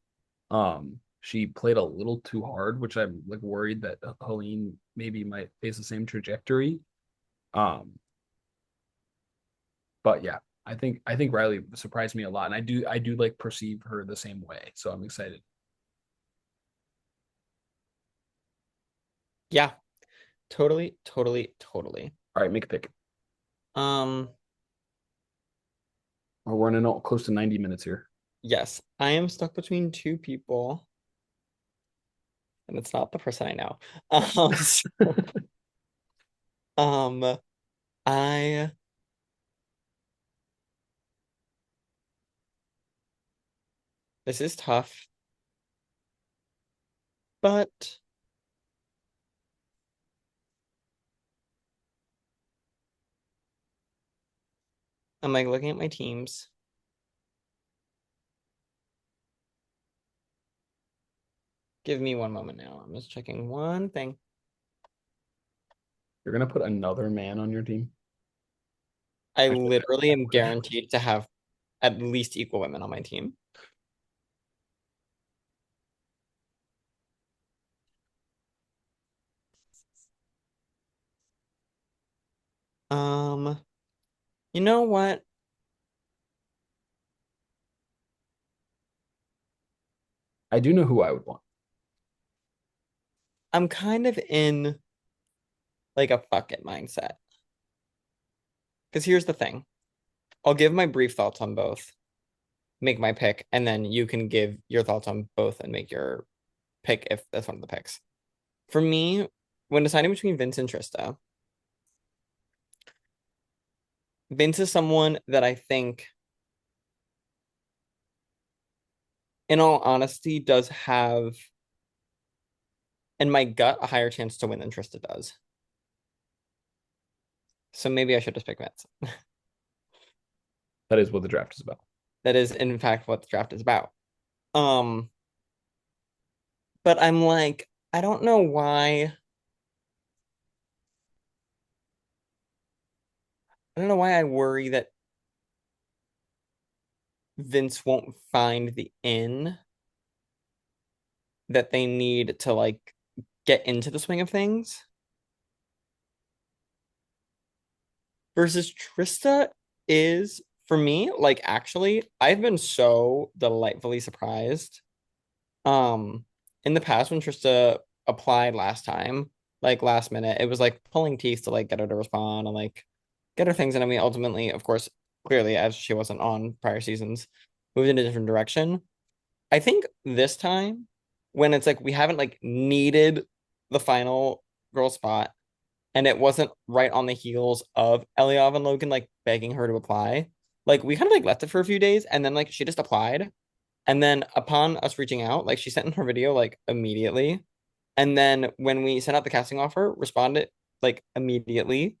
She played a little too hard, which I'm like worried that Helene maybe might face the same trajectory. Um, but yeah, I think Riley surprised me a lot, and I do like perceive her the same way. So I'm excited. yeah, totally, totally, totally. All right, make a pick. Um, We're running all close to 90 minutes here. yes, I am stuck between two people, and it's not the person I know. Um, I this is tough, but I'm like looking at my teams. Give me one moment now. I'm just checking one thing. You're gonna put another man on your team. I Actually, literally I am would. guaranteed to have at least equal women on my team. Um, you know what? I do know who I would want. I'm kind of in like a fuck it mindset. Because here's the thing. I'll give my brief thoughts on both, make my pick, and then you can give your thoughts on both and make your pick if that's one of the picks. For me, when deciding between Vince and Trista, Vince is someone that I think, in all honesty, does have, in my gut, a higher chance to win than Trista does. So maybe I should just pick Vince. That is what the draft is about. That is, in fact, what the draft is about. Um, but I'm like, I don't know why. I don't know why I worry that Vince won't find the in that they need to like get into the swing of things. Versus Trista is for me, like actually, I've been so delightfully surprised. In the past when Trista applied last time, like last minute, it was like pulling teeth to like get her to respond and like get her things. And I mean, ultimately, of course, clearly, as she wasn't on prior seasons, moved in a different direction. I think this time, when it's like we haven't like needed the final girl spot, and it wasn't right on the heels of Eliav and Logan like begging her to apply. Like we kind of like left it for a few days, and then like she just applied, and then upon us reaching out, like she sent in her video like immediately, and then when we sent out the casting offer, responded like immediately,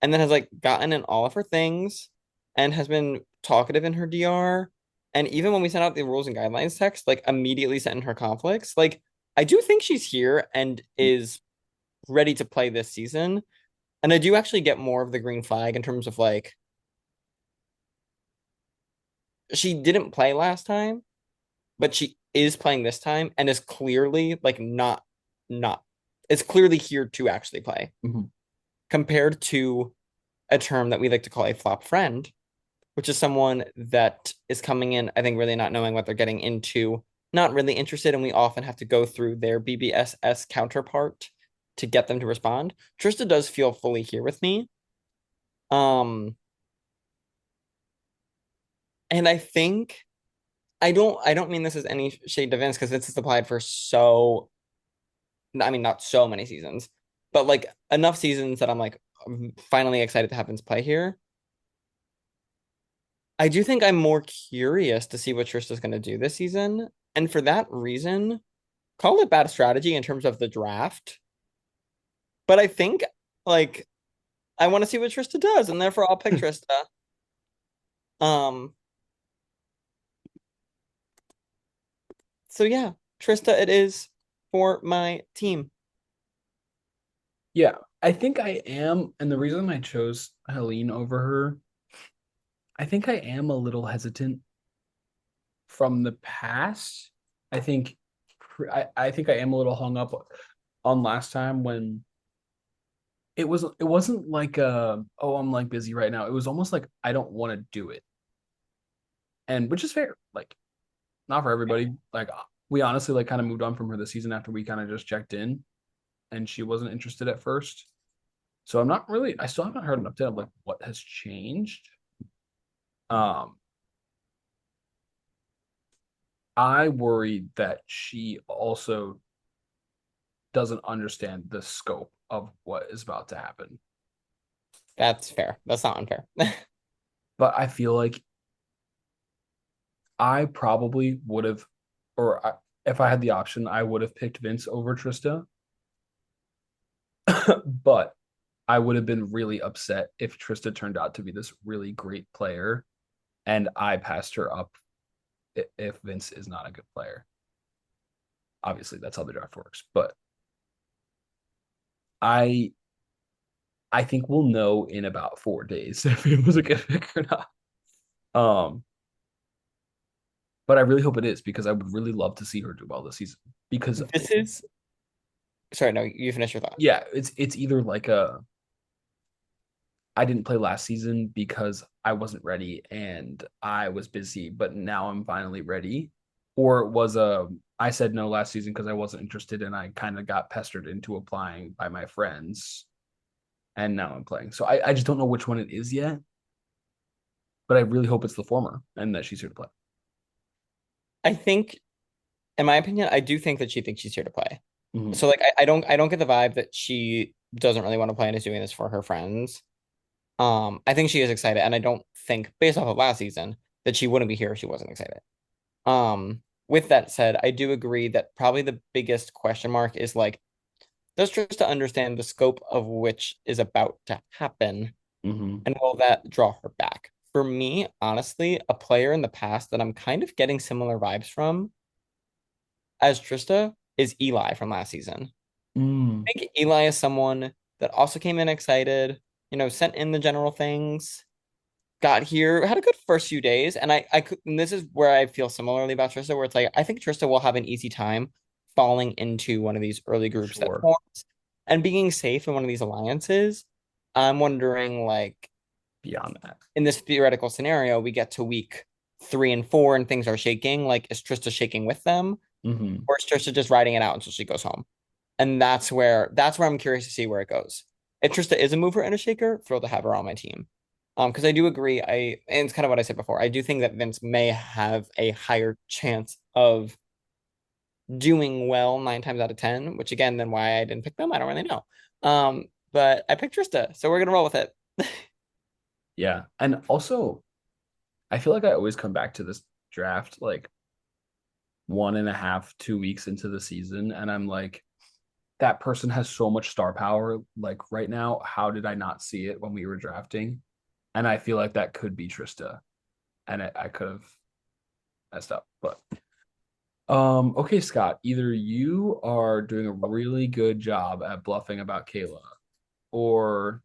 and then has like gotten in all of her things, and has been talkative in her DR. And even when we sent out the rules and guidelines text, like immediately sent in her conflicts. Like I do think she's here and is ready to play this season. And I do actually get more of the green flag in terms of like she didn't play last time, but she is playing this time and is clearly like not it's clearly here to actually play Mhm. compared to a term that we like to call a flop friend, which is someone that is coming in, I think, really not knowing what they're getting into, not really interested, and we often have to go through their BBSS counterpart to get them to respond. Trista does feel fully here with me. Um, and I think I don't mean this as any shade to Vince because Vince has applied for so I mean not so many seasons, but like enough seasons that I'm finally excited to have Vince play here. I do think I'm more curious to see what Trista's gonna do this season. And for that reason, call it bad strategy in terms of the draft. But I think like I want to see what Trista does, and therefore I'll pick Trista. Um, so yeah, Trista it is for my team. Yeah, I think I am, and the reason I chose Helene over her, I think I am a little hesitant from the past. I think I think I am a little hung up on last time when it wasn't like oh I'm like busy right now. It was almost like I don't want to do it. And which is fair. Like not for everybody. Like we honestly like kind of moved on from her this season after we kind of just checked in and she wasn't interested at first. So I'm not really I still haven't heard an update of like what has changed. Um I worry that she also doesn't understand the scope of what is about to happen. That's fair. That's not unfair. But I feel like I probably would have, if I had the option, I would have picked Vince over Trista. But I would have been really upset if Trista turned out to be this really great player and I passed her up if Vince is not a good player. Obviously, that's how the draft works. But I I think we'll know in about 4 days if it was a good pick or not. Um, but I really hope it is because I would really love to see her do well this season. Because This is sorry, no, you finish your thought. yeah, it's either like a I didn't play last season because I wasn't ready and I was busy, but now I'm finally ready. Or it was a I said no last season because I wasn't interested and I kind of got pestered into applying by my friends. And now I'm playing. So I just don't know which one it is yet. But I really hope it's the former and that she's here to play. I think, in my opinion, I do think that she thinks she's here to play. Mhm. So like I don't get the vibe that she doesn't really want to play and is doing this for her friends. I think she is excited, and I don't think, based off of last season, that she wouldn't be here if she wasn't excited. With that said, I do agree that probably the biggest question mark is like, does Trista understand the scope of which is about to happen, Mhm. and will that draw her back? For me, honestly, a player in the past that I'm kind of getting similar vibes from as Trista is Eli from last season. Mm. I think Eli is someone that also came in excited, sent in the general things, got here, had a good first few days, and I could, and this is where I feel similarly about Trista, where it's like I think Trista will have an easy time falling into one of these early groups that Sure. forms and being safe in one of these alliances. I'm wondering, like, Beyond that. in this theoretical scenario, we get to week 3 and 4 and things are shaking. Like, is Trista shaking with them, Hmm. or is Trista just riding it out until she goes home? And that's where I'm curious to see where it goes. If Trista is a mover and a shaker, thrilled to have her on my team. Because I do agree, and it's kind of what I said before. I do think that Vince may have a higher chance of doing well 9 times out of 10, which again, then why I didn't pick them, I don't really know. But I picked Trista, so we're gonna roll with it. Yeah. And also, I feel like I always come back to this draft like 1.5, 2 weeks into the season, and I'm like, that person has so much star power. Like right now, how did I not see it when we were drafting? And I feel like that could be Trista, and I could have messed up. But okay, Scott, either you are doing a really good job at bluffing about Kayla, or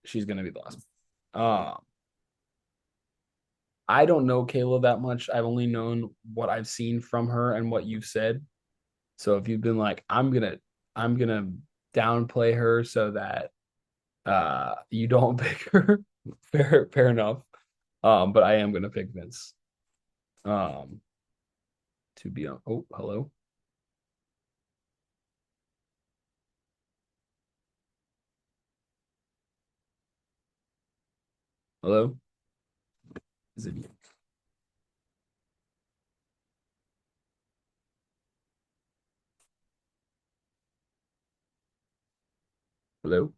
she's gonna be the last. Um, I don't know Kayla that much. I've only known what I've seen from her and what you've said. So if you've been like, I'm gonna downplay her so that you don't pick her, fair enough. But I am gonna pick Vince. Um, to be on. Oh, hello, hello. Is it you? Hello,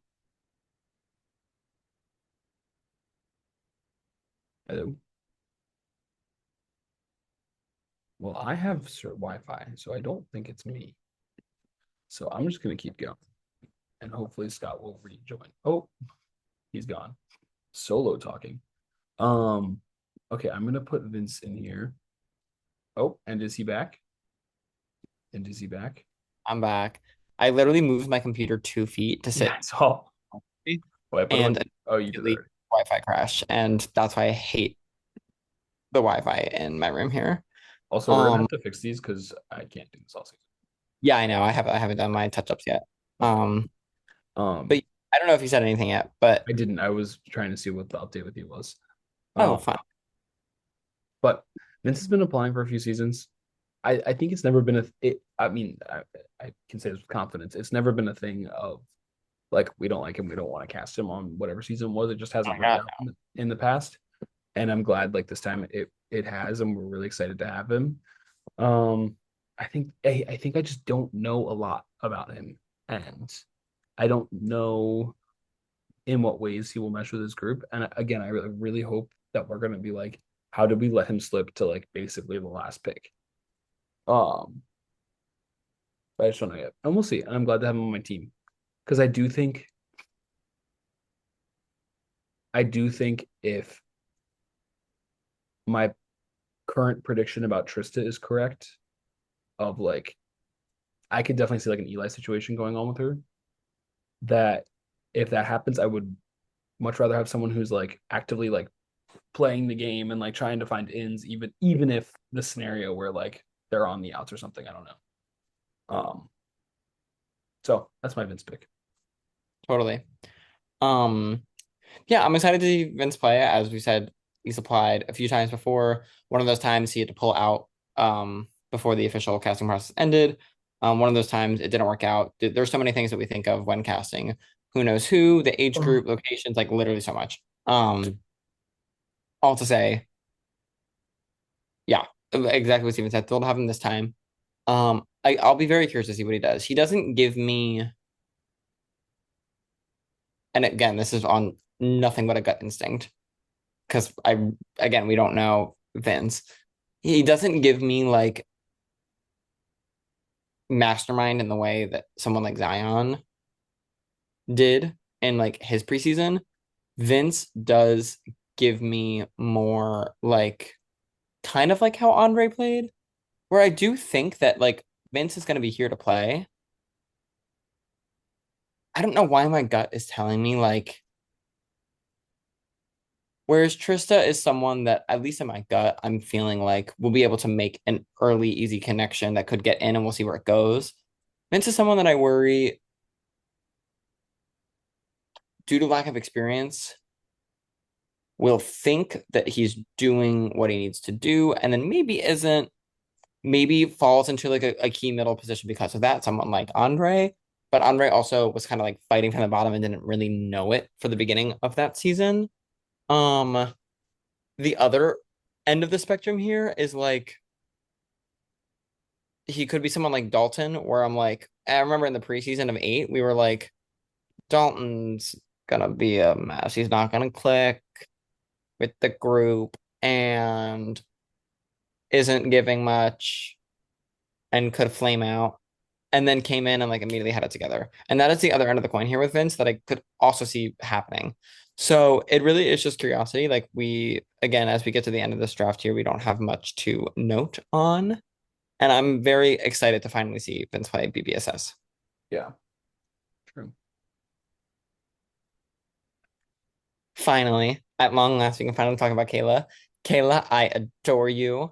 hello. Well, I have Wi-Fi, so I don't think it's me. So I'm just gonna keep going, and hopefully Scott will rejoin. Oh, he's gone. Solo talking. Um, okay, I'm gonna put Vince in here. Oh, and is he back? And is he back? I'm back. I literally moved my computer 2 feet to Yeah, sit, I saw. Oh, I put him. and Oh, you did that immediately already. Wi-Fi crash, and that's why I hate the Wi-Fi in my room here. Also, we're gonna Um, have to fix these because I can't do this all season. yeah, I know. I haven't done my touch-ups yet. Okay. Um, Um, but I don't know if you said anything yet, but I didn't. I was trying to see what the update with you was. oh, Um, fun. but Vince has been applying for a few seasons. I think it's never been I mean, I can say this with confidence. It's never been a thing of like we don't like him, we don't want to cast him on whatever season was. It just Oh hasn't my worked God. out in the past, and I'm glad like this time it has, and we're really excited to have him. Um, I think I just don't know a lot about him, and I don't know in what ways he will mesh with his group. And again, I really hope that we're gonna be like, how did we let him slip to like basically the last pick? Um, but I just don't know yet, and we'll see. And I'm glad to have him on my team because I do think if my current prediction about Trista is correct, of like I could definitely see like an Eli situation going on with her. That if that happens, I would much rather have someone who's like actively like playing the game and like trying to find ins, even if the scenario where like they're on the outs or something. I don't know. So that's my Vince pick. Totally. Um, yeah, I'm excited to see Vince play. As we said, he's applied a few times before. One of those times he had to pull out before the official casting process ended. One of those times it didn't work out. There's so many things that we think of when casting. Who knows who, the age group, locations, like literally so much. All to say, yeah, exactly what Steven said. Thrilled to have him this time. I'll be very curious to see what he does. He doesn't give me, and again, this is on nothing but a gut instinct because again, we don't know Vince. He doesn't give me like mastermind in the way that someone like Zion did in like his preseason. Vince does give me more like kind of like how Andre played, where I do think that like Vince is going to be here to play. I don't know why my gut is telling me like, whereas Trista is someone that, at least in my gut, I'm feeling like we'll be able to make an early, easy connection that could get in and we'll see where it goes. Vince is someone that I worry due to lack of experience will think that he's doing what he needs to do and then maybe isn't, maybe falls into like a key middle position because of that, someone like Andre. But Andre also was kind of like fighting from the bottom and didn't really know it for the beginning of that season. Um, the other end of the spectrum here is like he could be someone like Dalton, where I'm like, I remember in the preseason of 8, we were like, Dalton's gonna be a mess. He's not gonna click with the group and isn't giving much and could flame out. And then came in and like immediately had it together. And that is the other end of the coin here with Vince that I could also see happening. So it really is just curiosity. Like we, again, as we get to the end of this draft here, we don't have much to note on. And I'm very excited to finally see Vince play BBSS. Yeah, true. Finally, at long last, we can finally talk about Kayla. Kayla, I adore you.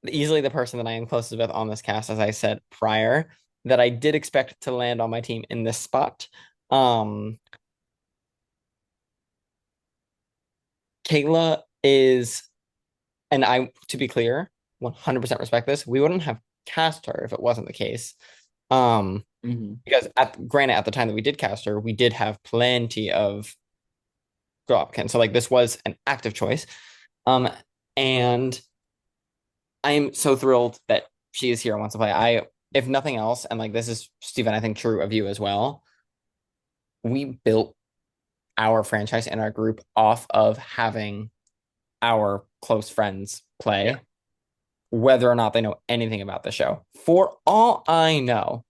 Easily the person that I am closest with on this cast, as I said prior, that I did expect to land on my team in this spot. Kayla is, and I, to be clear, 100% respect this. We wouldn't have cast her if it wasn't the case. Because granted, at the time that we did cast her, we did have plenty of girl applicants. So like this was an active choice. And I'm so thrilled that she is here and wants to play. If nothing else, and like this is Stephen, I think true of you as well. We built our franchise and our group off of having our close friends play, whether or not they know anything about the show. For all I know,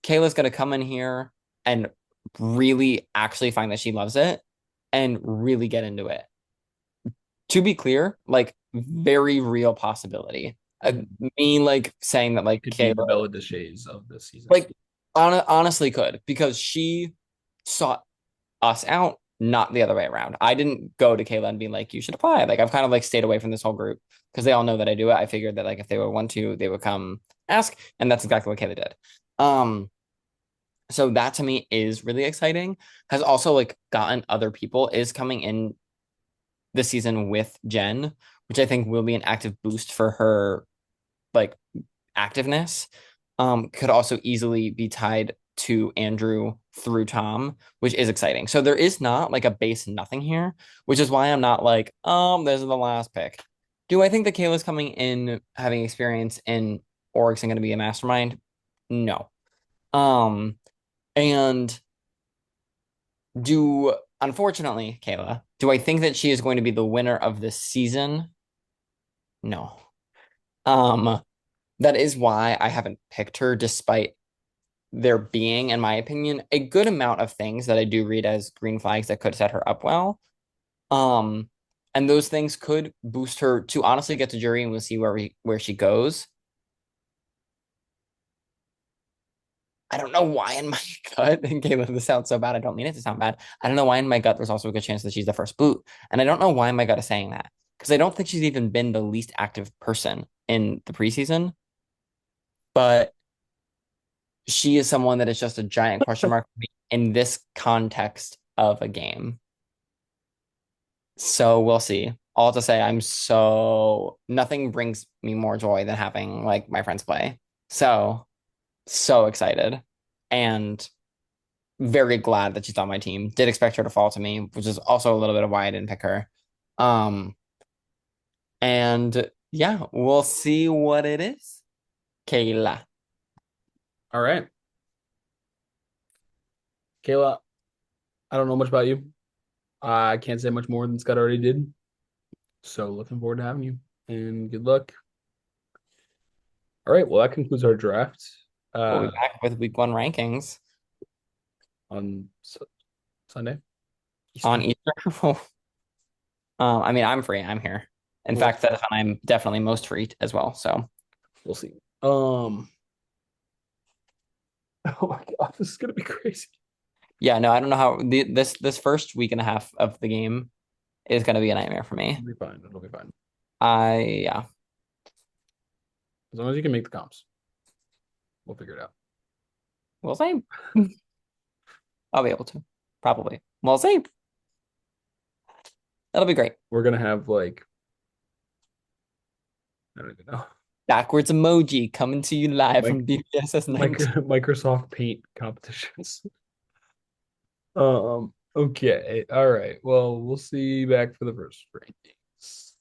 Kayla's going to come in here and really actually find that she loves it and really get into it. To be clear, like very real possibility. Me like saying that like Could be Kayla, the Bella Deshays of this season. like honestly could, because she sought us out, not the other way around. I didn't go to Kayla and be like, you should apply. Like I've kind of like stayed away from this whole group because they all know that I do it. I figured that like if they would want to, they would come ask, and that's exactly what Kayla did. So that to me is really exciting. Has also like gotten other people, is coming in this season with Jen, which I think will be an active boost for her like activeness. Could also easily be tied to Andrew through Tom, which is exciting. So there is not like a base nothing here, which is why I'm not like, this is the last pick. Do I think that Kayla's coming in having experience in orgs and going to be a mastermind? No. And unfortunately, Kayla, do I think that she is going to be the winner of this season? No. That is why I haven't picked her, despite there being, in my opinion, a good amount of things that I do read as green flags that could set her up well. And those things could boost her to honestly get to jury, and we'll see where she goes. I don't know why in my gut, and Caleb, this sounds so bad. I don't mean it to sound bad. I don't know why in my gut there's also a good chance that she's the first boot. And I don't know why my gut is saying that. Because I don't think she's even been the least active person in the preseason. But she is someone that is just a giant question mark in this context of a game. So we'll see. all to say I'm so nothing brings me more joy than having like my friends play. So, so excited and very glad that she's on my team. Did expect her to fall to me, which is also a little bit of why I didn't pick her. Um, and yeah, we'll see what it is. Kayla. All right, Kayla. I don't know much about you. I can't say much more than Scott already did. So looking forward to having you and good luck. All right, well that concludes our draft. We'll be Uh, back with week one rankings on Sunday on Eastern. Easter. I mean, I'm free. I'm here. In We'll fact, that's when I'm definitely most free as well. So we'll see. Oh my God, this is gonna be crazy. yeah, no, I don't know how this first week and a half of the game is going to be a nightmare for me. It'll be fine. It'll be fine. Yeah, As long as you can make the comps, we'll figure it out. we'll see. I'll be able to probably. We'll see. That'll be great. We're gonna have like I don't even know. Backwards emoji coming to you live Like from BPSS 19. Microsoft Paint competitions. Okay. All right. Well, we'll see you back for the first rankings.